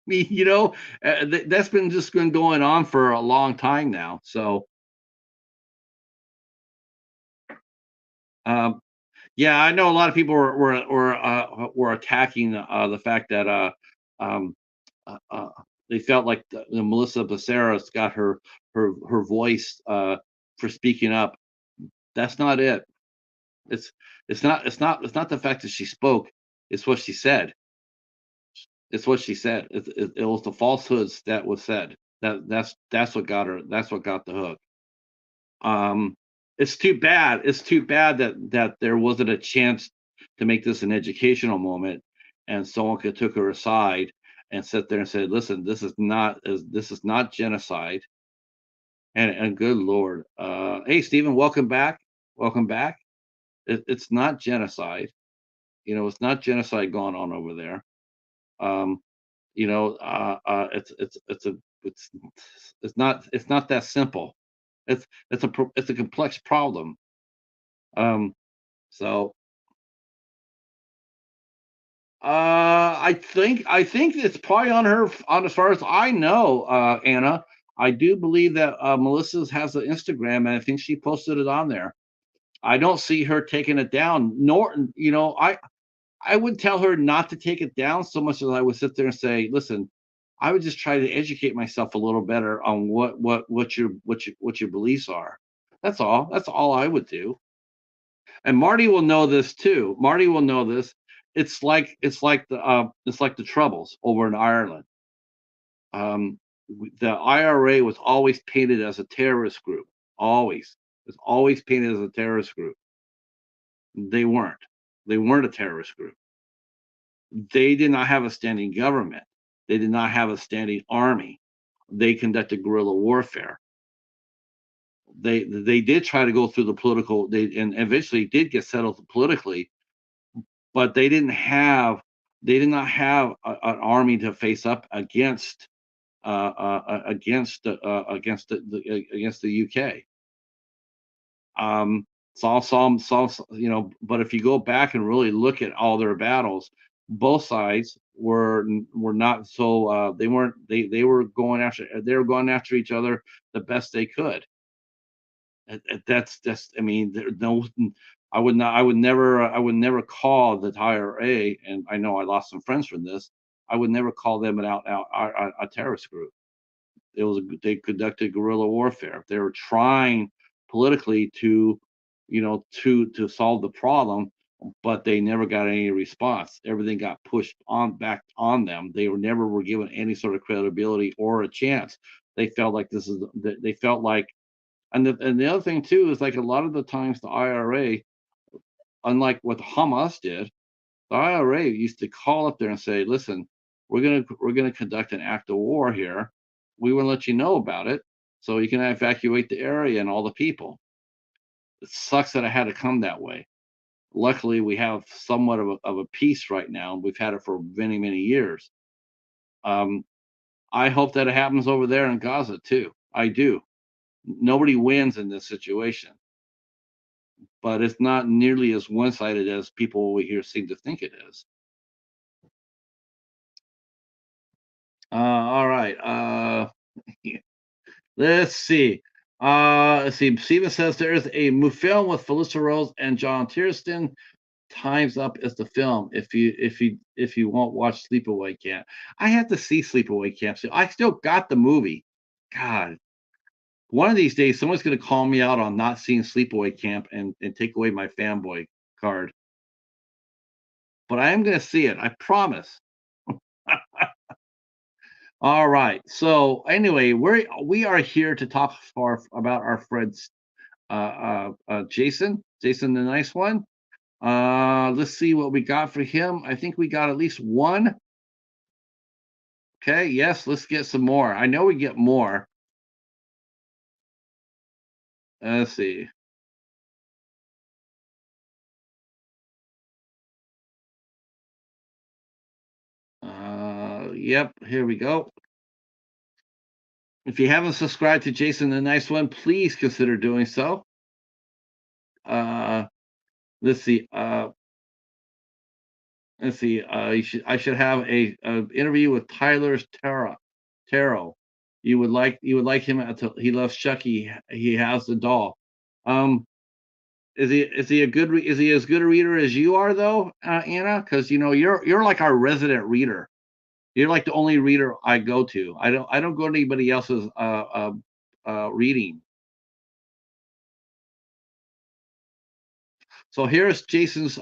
mean, that's been going on for a long time now. So, um, yeah, I know a lot of people were attacking the fact that um, uh, they felt like Melissa Becerra's got her voice for speaking up. That's not it. It's it's not the fact that she spoke. It's what she said. It's what she said. It was the falsehoods that was said. That's what got her. That's what got the hook. Um, it's too bad. It's too bad that there wasn't a chance to make this an educational moment, and someone could took her aside and sit there and said, "Listen, this is not genocide." And good Lord, hey Stephen, welcome back. Welcome back. It's not genocide. It's not genocide going on over there. Um, it's it's not that simple. It's a complex problem. Um, so I think it's probably on her on as far as I know, Anna. I do believe that Melissa's has an Instagram, and I think she posted it on there. I don't see her taking it down. Nor, I would tell her not to take it down so much as I would sit there and say, listen, I would just try to educate myself a little better on what your beliefs are. That's all. That's all I would do. And Marty will know this too. Marty will know this. It's like the Troubles over in Ireland. The IRA was always painted as a terrorist group. Always. It's always painted as a terrorist group. They weren't. They weren't a terrorist group. They did not have a standing government. They did not have a standing army. They conducted guerrilla warfare. They did try to go through the political. They and eventually did get settled politically, but they did not have an army to face up against the UK. But if you go back and really look at all their battles, both sides were not so they weren't they were going after each other the best they could. That's I mean there no I would never call the IRA, and I know I lost some friends from this. I would never call them an out a terrorist group. They conducted guerrilla warfare. They were trying politically to solve the problem, but they never got any response. Everything got pushed on back on them. They were given any sort of credibility or a chance. They felt like they felt like, and the other thing too is like a lot of the times the IRA, unlike what Hamas did, the IRA used to call up there and say, "Listen, we're gonna conduct an act of war here. We want to let you know about it so you can evacuate the area and all the people." It sucks that it had to come that way. Luckily, we have somewhat of a peace right now. We've had it for many, many years. Um, I hope that it happens over there in Gaza too. I do. Nobody wins in this situation, but it's not nearly as one-sided as people over here seem to think it is. All right. Let's see. Let's see. Steven says there's a film with Felissa Rose and John Tierston. Time's Up is the film. If you won't watch Sleepaway Camp, I have to see Sleepaway Camp. So I still got the movie. God, one of these days someone's gonna call me out on not seeing Sleepaway Camp and take away my fanboy card. But I am gonna see it. I promise. All right. So anyway, we are here to talk about our friends Jason the nice one. Let's see what we got for him. I think we got at least one. Okay, yes, let's get some more. I know we get more. Let's see. Yep, here we go. If you haven't subscribed to Jason the Nice One, please consider doing so. Uh, let's see. Let's see. I should have a interview with Tyler Tarot. You would like him until he loves Chucky. He has the doll. Um, is he is he as good a reader as you are though, Anna? Because you're like our resident reader. You're like the only reader I go to. I don't go to anybody else's reading. So here's Jason's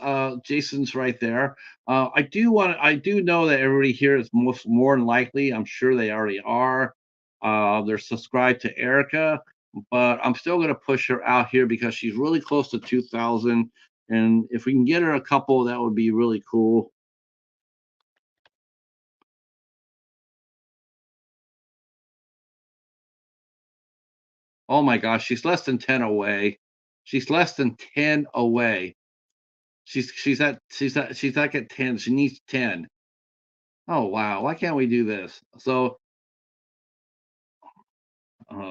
right there. I do know that everybody here is more than likely. I'm sure they already are. They're subscribed to Erica, but I'm still going to push her out here because she's really close to 2,000, and if we can get her a couple, that would be really cool. Oh my gosh, she's less than 10 away. She's less than 10 away. She's at 10. She needs 10. Oh wow, why can't we do this? So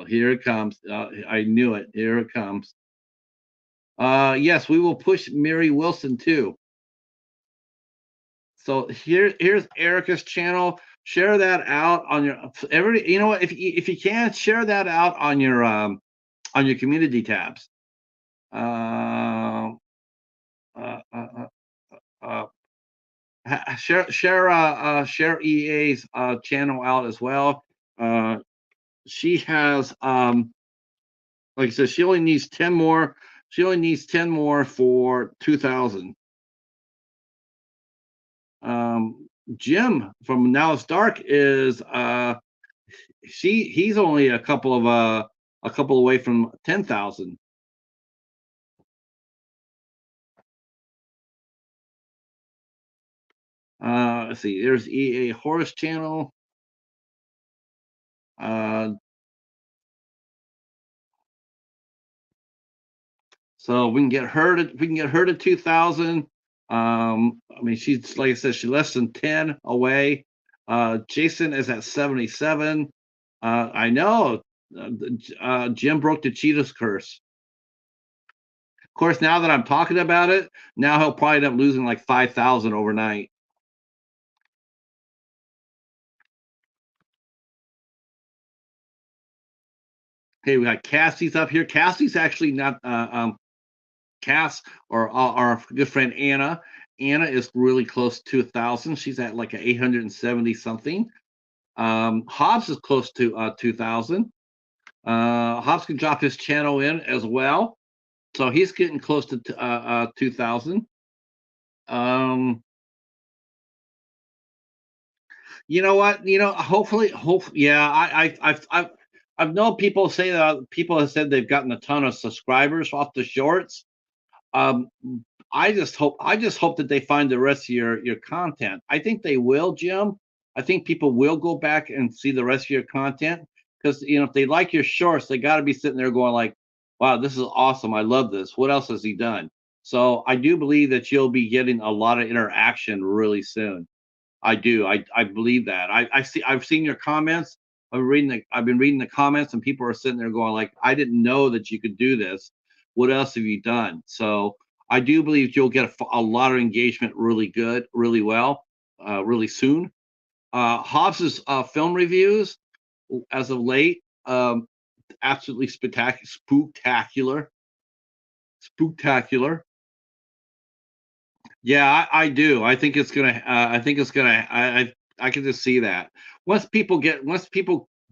here it comes. I knew it. Here it comes. Yes, we will push Mary Wilson too. So here's Erica's channel. share that out on your every. You know what? If you can share that out on your community tabs. Uh, uh, uh, uh, uh, share EA's channel out as well. Uh, she has like I said, she only needs 10 more. She only needs 10 more for 2,000. Jim from Now It's Dark is he's only a couple away from 10,000. Let's see. There's EA Horse Channel. Uh, so we can get her to 2,000. I mean, she's like I said, she's less than 10 away. Jason is at 77. I know. Jim broke the Cheetahs curse. Of course, now that I'm talking about it, now he'll probably end up losing like 5,000 overnight. Okay, we got Cassie's up here. Cassie's actually not Cass or our good friend Anna. Anna is really close to 1,000. She's at like a 870 something. Hobbs is close to 2,000. Hobbs can drop his channel in as well, so he's getting close to 2,000. Um, you know what? You know, yeah. I've known people say that people have said they've gotten a ton of subscribers off the shorts. Um, I just hope that they find the rest of your content. I think they will, Jim. I think people will go back and see the rest of your content because you know if they like your shorts, they got to be sitting there going like, "Wow, this is awesome! I love this. What else has he done?" So I do believe that you'll be getting a lot of interaction really soon. I do. I believe that. I see. I've seen your comments. I've been reading the comments, and people are sitting there going like, "I didn't know that you could do this. What else have you done?" So I do believe you'll get a lot of engagement, really good, really well, really soon. Hobbs's film reviews, as of late, absolutely spectacular, spectacular. Yeah, I do. I think it's gonna. I think it's gonna. I can just see that once people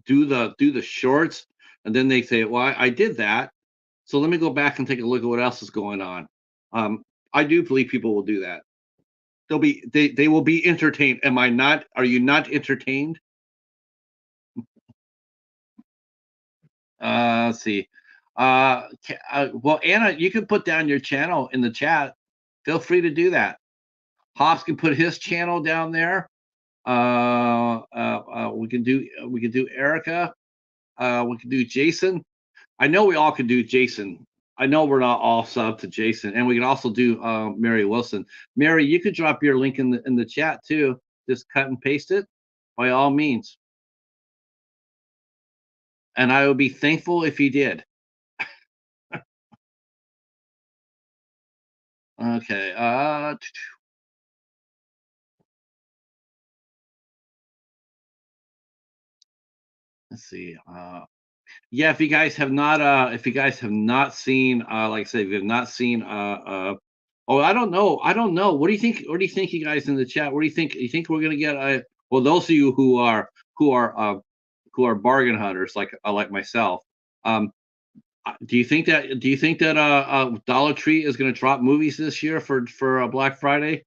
do the shorts, and then they say, "Well, I did that, so let me go back and take a look at what else is going on." Um, I do believe people will do that. They will be entertained. Am I not? Are you not entertained? Let's see. Well, Anna, you can put down your channel in the chat. Feel free to do that. Hops can put his channel down there. We can do Erica. We can do Jason. I know we all could do Jason. I know we're not all sub to Jason, and we can also do Mary Wilson. Mary, you could drop your link in the chat too. Just cut and paste it by all means, and I would be thankful if you did. Okay. Let's see. Yeah, if you guys have not seen like I said, if you have not seen oh I don't know. What do you think, you guys in the chat? What do you think? You think we're gonna get well those of you who are who are bargain hunters like myself. Um do you think that Dollar Tree is gonna drop movies this year for Black Friday?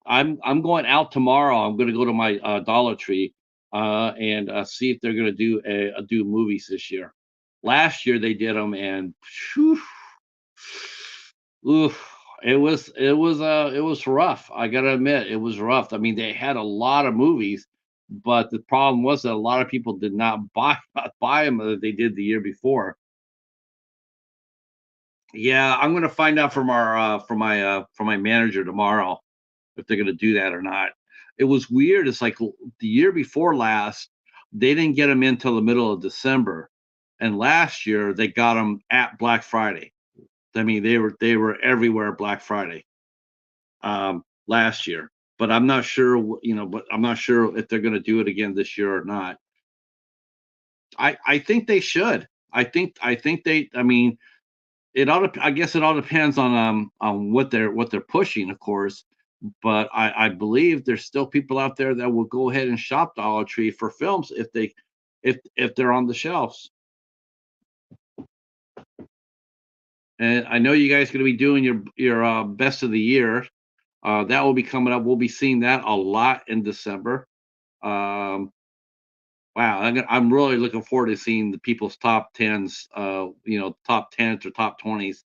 I'm going out tomorrow. I'm going to go to my Dollar Tree and see if they're going to do movies this year. Last year they did them, and whew, oof, it was rough. I got to admit, it was rough. I mean, they had a lot of movies, but the problem was that a lot of people did not buy them that they did the year before. Yeah, I'm going to find out from our from my manager tomorrow if they're going to do that or not. It was weird. It's like the year before last, they didn't get them in till the middle of December, and last year they got them at Black Friday. I mean, they were everywhere Black Friday last year. but I'm not sure. But I'm not sure if they're going to do it again this year or not. I think they should. I think they. I mean, I guess it all depends on what they're pushing, of course. But I believe there's still people out there that will go ahead and shop Dollar Tree for films if they're on the shelves. And I know you guys going to be doing your best of the year. That will be coming up. We'll be seeing that a lot in December. Um, wow, I'm really looking forward to seeing the people's top tens. Top tens or top 20s,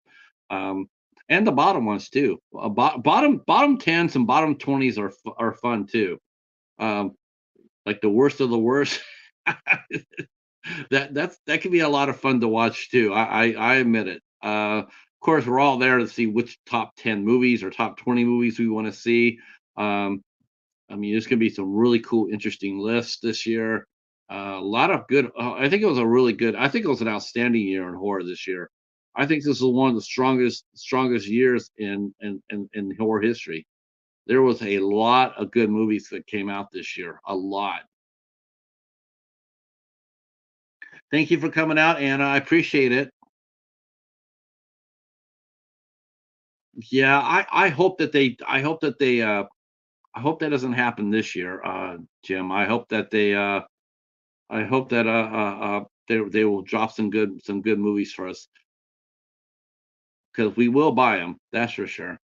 um, and the bottom ones too. Bottom tens and bottom 20s are fun too. Um, like the worst of the worst. That can be a lot of fun to watch too. I admit it. Of course, we're all there to see which top 10 movies or top 20 movies we want to see. Um, I mean, there's going to be some really cool, interesting lists this year. A lot of good. I think it was a really good. I think it was an outstanding year in horror this year. I think this is one of the strongest years in horror history. There was a lot of good movies that came out this year. A lot. Thank you for coming out, Anna. I appreciate it. Yeah, I hope that doesn't happen this year, Jim. I hope that they will drop some good movies for us because we will buy them. That's for sure.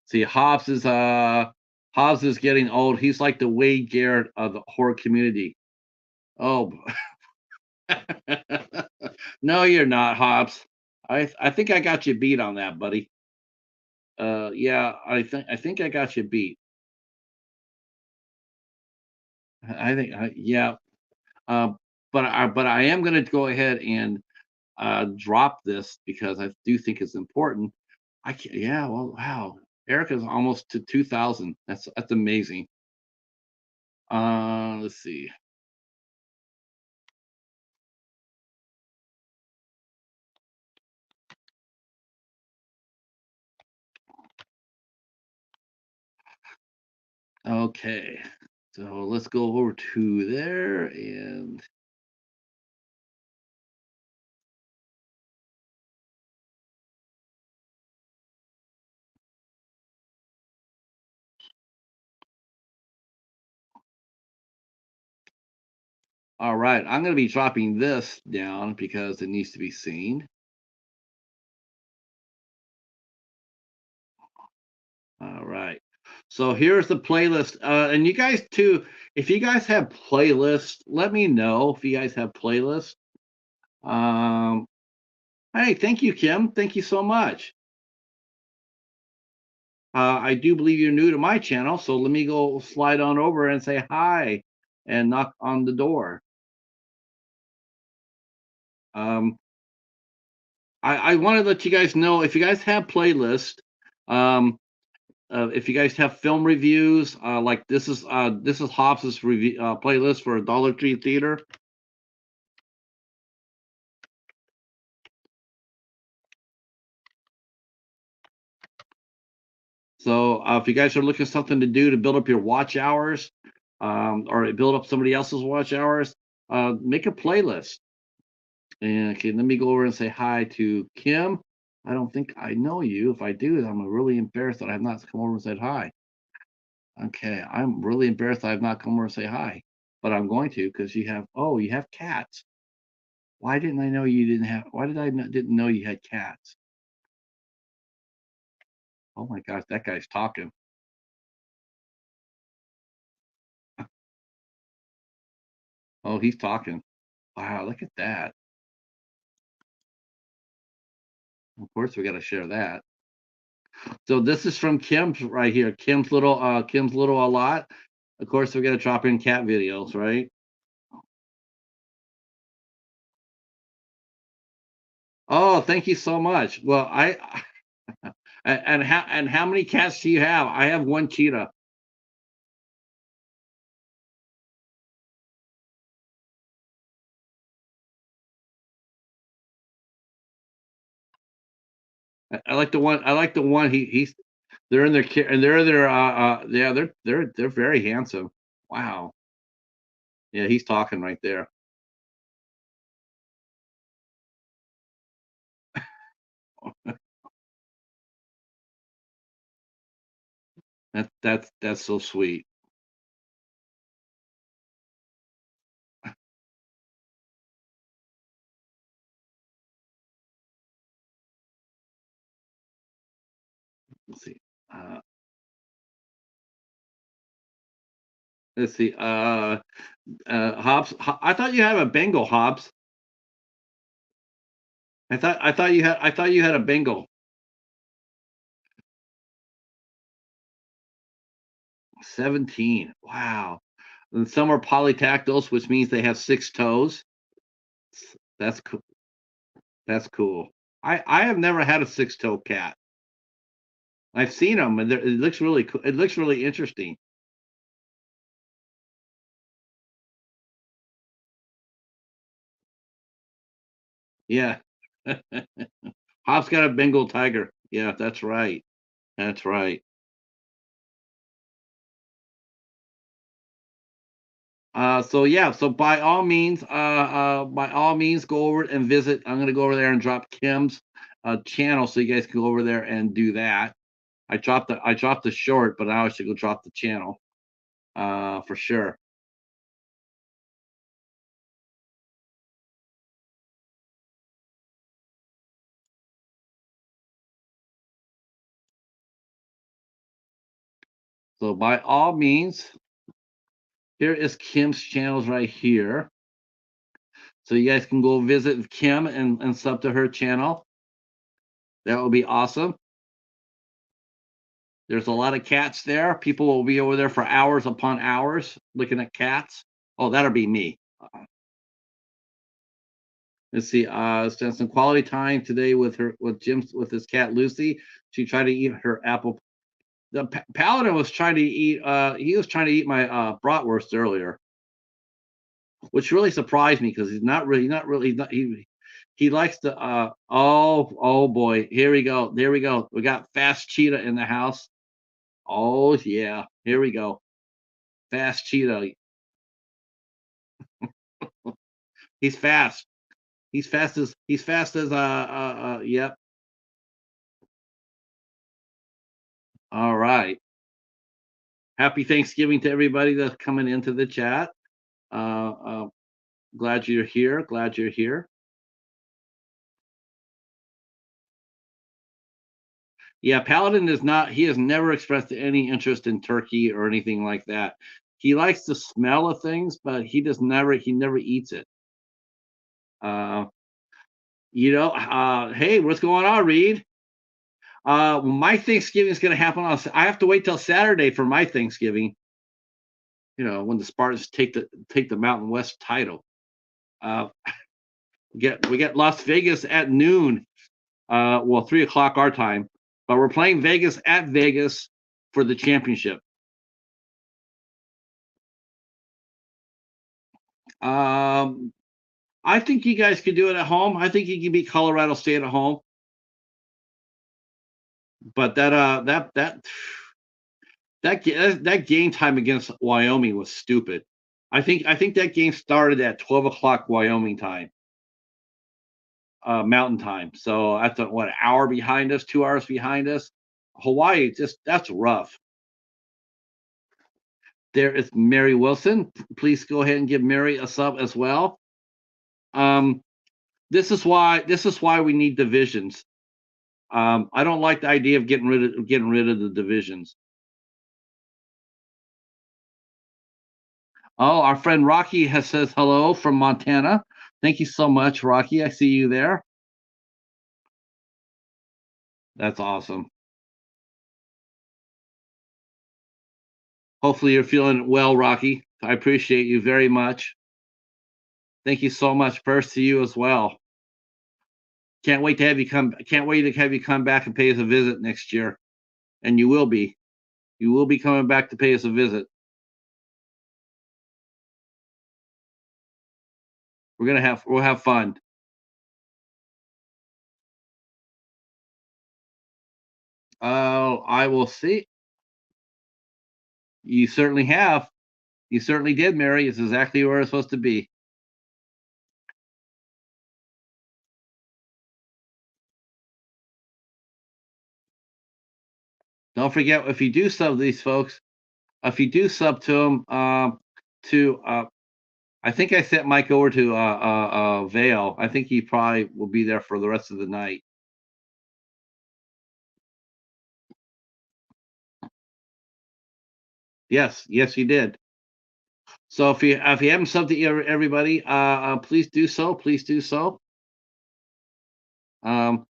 See, Hobbs is getting old. He's like the Wade Garrett of the horror community. Oh, no, you're not, Hobbs. I think I got you beat on that, buddy. Yeah, I think I got you beat. Yeah. Uh, but I am going to go ahead and drop this because I do think it's important. I can Yeah, well, wow. Erica's almost to 2,000. That's amazing. Let's see. Okay. So let's go over to there and all right. I'm going to be dropping this down because it needs to be seen. All right. So here's the playlist. And you guys too, if you guys have playlists, let me know if you guys have playlists. Um, hey, thank you, Kim. Thank you so much. I do believe you're new to my channel, so let me go slide on over and say hi and knock on the door. Um, I want to let you guys know if you guys have playlists, um, if you guys have film reviews, like this is Hobbs's review playlist for Dollar Tree Theater. So if you guys are looking for something to do to build up your watch hours, or build up somebody else's watch hours, make a playlist. And okay, let me go over and say hi to Kim. I don't think I know you. If I do, I'm really embarrassed that I have not come over and said hi. Okay, I'm really embarrassed I have not come over and say hi, but I'm going to because you have cats. Why didn't I know you didn't have? Why did I not, didn't know you had cats? Oh my gosh, that guy's talking. Oh, he's talking. Wow, look at that. Of course, we got to share that. So this is from Kim's right here. Kim's little a lot. Of course, we're gonna drop in cat videos, right? Oh, thank you so much. Well, and how many cats do you have? I have one cheetah. I like the one. I like the one. they're in their yeah, they're very handsome. Wow. Yeah, he's talking right there. That's so sweet. Let's see. Uh, let's see. Hobbs. I thought you had a Bengal, Hobbs. I thought you had a Bengal. 17. Wow. And some are polytactyls, which means they have 6 toes. That's cool. That's cool. I have never had a 6 toe cat. I've seen them, and it looks really cool. It looks really interesting. Yeah. Hop's got a Bengal tiger. Yeah, that's right. That's right. So yeah, so by all means, go over and visit. I'm gonna go over there and drop Kim's channel so you guys can go over there and do that. I dropped the short, but now I should go drop the channel for sure. So by all means, here is Kim's channels right here. So you guys can go visit Kim and sub to her channel. That would be awesome. There's a lot of cats there. People will be over there for hours upon hours looking at cats. Oh, that'll be me. Let's see. Spent some quality time today with with his cat Lucy. She tried to eat her apple. The Paladin was trying to eat. He was trying to eat my bratwurst earlier, which really surprised me because he likes to. Oh boy, here we go. There we go. We got Fast Cheetah in the house. Oh yeah, here we go. Fast Cheetah. He's fast. He's fast as yep. All right. Happy Thanksgiving to everybody that's coming into the chat. Uh, uh, glad you're here. Glad you're here. Yeah, Paladin is not. He has never expressed any interest in turkey or anything like that. He likes the smell of things, but he does never. He never eats it. Uh, hey, what's going on, Reed? My Thanksgiving is going to happen on. I have to wait till Saturday for my Thanksgiving. When the Spartans take the Mountain West title. Uh, we get Las Vegas at noon. 3 o'clock our time, but we're playing Vegas at Vegas for the championship. Um, I think you guys could do it at home. I think you can beat Colorado State at home, but that game time against Wyoming was stupid. I think that game started at 12 o'clock Wyoming time, Mountain time. So that's what, an hour behind us, 2 hours behind us. Hawaii, just that's rough. There is Mary Wilson. Please go ahead and give Mary a sub as well. Um, this is why we need divisions. I don't like the idea of getting rid of the divisions. Oh, our friend Rocky has says hello from Montana. Thank you so much, Rocky. I see you there. That's awesome. Hopefully you're feeling well, Rocky. I appreciate you very much. Thank you so much. First to you as well. Can't wait to have you come back and pay us a visit next year. And you will be. You will be coming back to pay us a visit. We'll have fun. I will see. You certainly have. You certainly did, Mary. It's exactly where it's supposed to be. Don't forget if you do sub these folks, if you do sub to them, to I think I sent Mike over to Vale. I think he probably will be there for the rest of the night. Yes, yes, you did. So if you haven't subbed to everybody, please do so. Please do so. Um,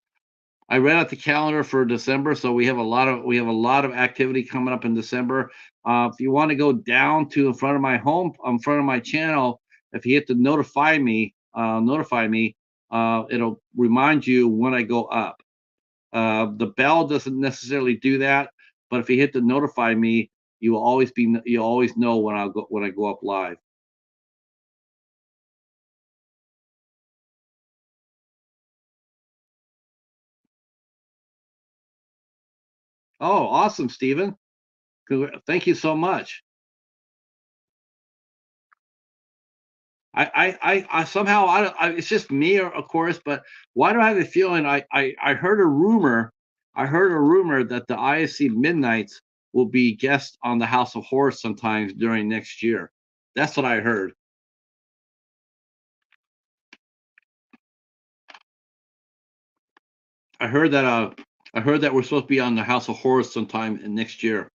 I read out the calendar for December, so we have a lot of activity coming up in December. If you want to go down to in front of my home, in front of my channel, if you hit the notify me, it'll remind you when I go up. The bell doesn't necessarily do that, but if you hit the notify me, you always know when I go up live. Oh, awesome, Stephen. Thank you so much. I somehow I, don't- I it's just me, of course, but why do I have a feeling I heard a rumor, that the ISC Midnights will be guests on the House of Horrors sometimes during next year. That's what I heard. I heard that we're supposed to be on the House of Horrors sometime in next year.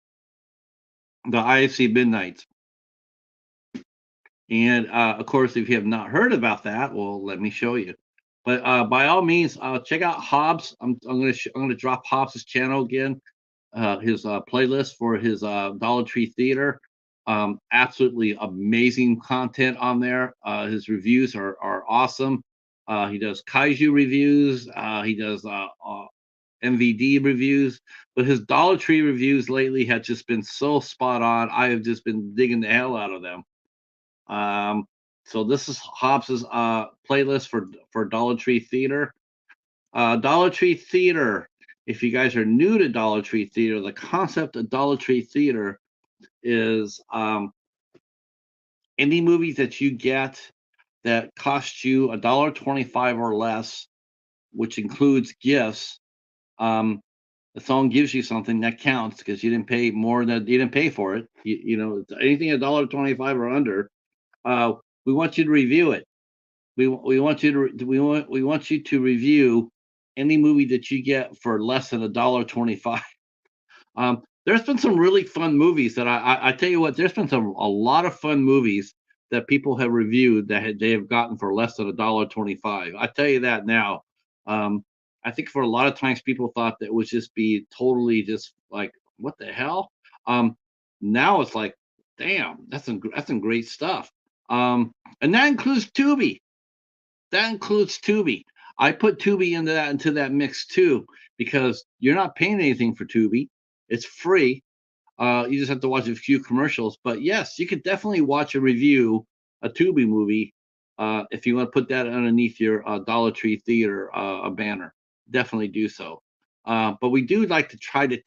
The ISC Midnights. And of course, if you have not heard about that, well, let me show you. But by all means, check out Hobbs. I'm gonna drop Hobbs's channel again, his playlist for his Dollar Tree Theater. Absolutely amazing content on there. His reviews are awesome. He does kaiju reviews. He does MVD reviews, but his Dollar Tree reviews lately have just been so spot on. I have just been digging the hell out of them. Um, so this is Hobbs's playlist for Dollar Tree Theater. Dollar Tree Theater. If you guys are new to Dollar Tree Theater, the concept of Dollar Tree Theater is any movies that you get that cost you $1.25 or less, which includes gifts. Um, the song gives you something that counts because you didn't pay for it. Anything $1.25 or under, uh, we want you to review it. We want you to we want you to review any movie that you get for less than $1.25. There's been some really fun movies that I tell you what, there's been a lot of fun movies that people have reviewed they have gotten for less than $1.25. I tell you that now. Um, I think for a lot of times people thought that it would just be totally just like what the hell. Um, Now it's like, damn, that's some great stuff. And that includes Tubi. That includes Tubi. I put Tubi into that mix too because you're not paying anything for Tubi. It's free. You just have to watch a few commercials. But yes, you could definitely watch a Tubi movie, if you want to put that underneath your Dollar Tree Theater banner. Definitely do so. But we do like to try to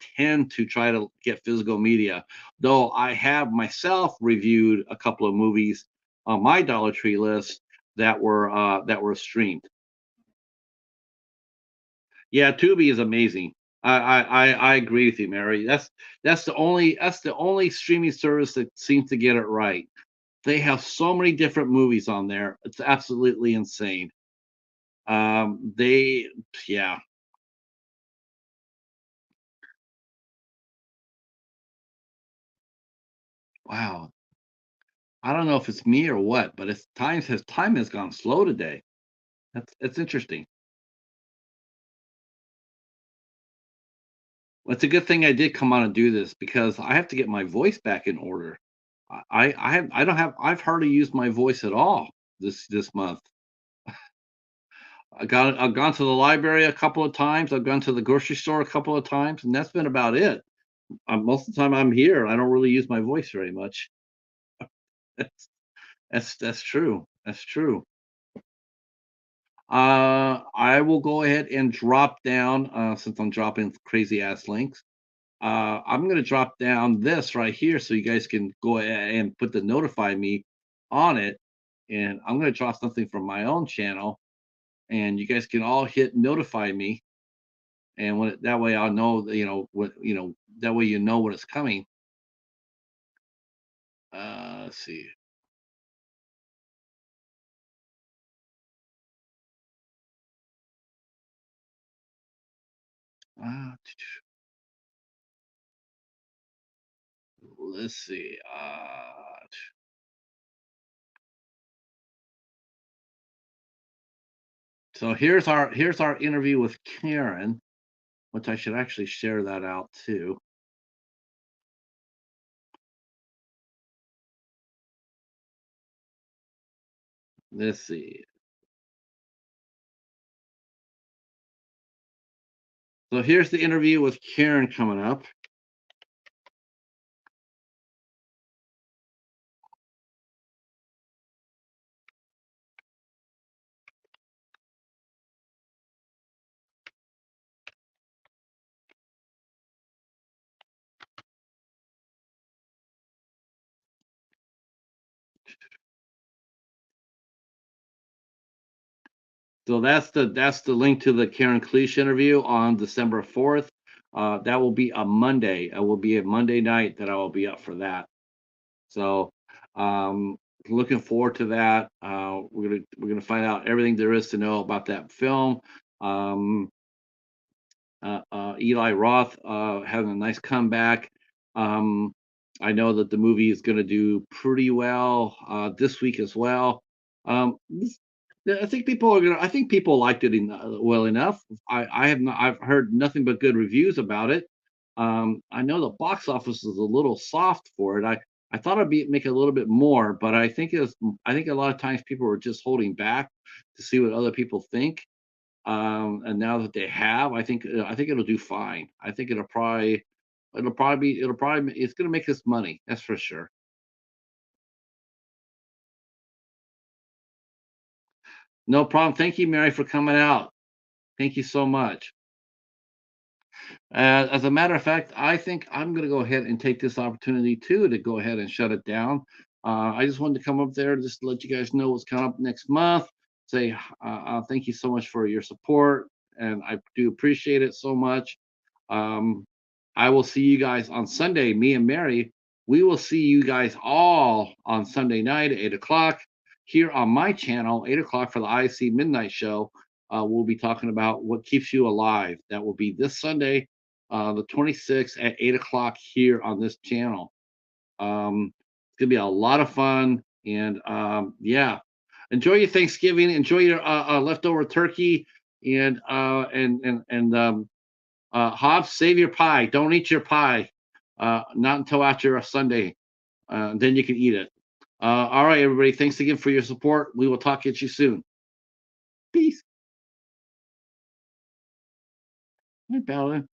get physical media, though I have myself reviewed a couple of movies on my Dollar Tree list that were streamed. Yeah, Tubi is amazing. I agree with you, Mary. That's the only streaming service that seems to get it right. They have so many different movies on there. It's absolutely insane. They Yeah. Wow. I don't know if it's me or what, but it's time has gone slow today. That's interesting. Well, it's a good thing I did come on and do this because I have to get my voice back in order. I don't have I've hardly used my voice at all this month. I've gone to the library a couple of times. I've gone to the grocery store a couple of times, and that's been about it. Most of the time I'm here, I don't really use my voice very much. That's true. That's true. I will go ahead and drop down, since I'm dropping crazy ass links. I'm gonna drop down this right here so you guys can go ahead and put the notify me on it. And I'm gonna drop something from my own channel, and you guys can all hit notify me. And that way I'll know, what, that way you know when it's coming. Let's see. Uh, let's see. So here's our interview with Karen, which I should actually share that out too. Let's see. So here's the interview with Karen coming up. So that's the link to the Karen Cleese interview on December 4th. That will be a Monday. It will be a Monday night that I will be up for that. So, um, looking forward to that. We're gonna find out everything there is to know about that film. Um, Eli Roth having a nice comeback. Um, I know that the movie is going to do pretty well this week as well. I think people are gonna. I think people liked it well enough. I have not. I've heard nothing but good reviews about it. I know the box office is a little soft for it. I thought I'd make a little bit more, but I think it's. I think a lot of times people are just holding back to see what other people think. And now that they have, I think it'll do fine. I think it's gonna make us money. That's for sure. No problem. Thank you, Mary, for coming out. Thank you so much. As a matter of fact, I think I'm going to go ahead and take this opportunity too to go ahead and shut it down. I just wanted to come up there just to let you guys know what's coming up next month. Say thank you so much for your support, and I do appreciate it so much. Um, I will see you guys on Sunday. Me and Mary, we will see you guys all on Sunday night at 8 o'clock here on my channel, 8 o'clock for the IC Midnight Show. We'll be talking about what keeps you alive. That will be this Sunday, the 26th at 8 o'clock here on this channel. It's gonna be a lot of fun, and yeah, enjoy your Thanksgiving, enjoy your leftover turkey, and Hobbs, save your pie. Don't eat your pie, not until after a Sunday. Then you can eat it. All right, everybody. Thanks again for your support. We will talk at you soon. Peace. Hi, Paladin.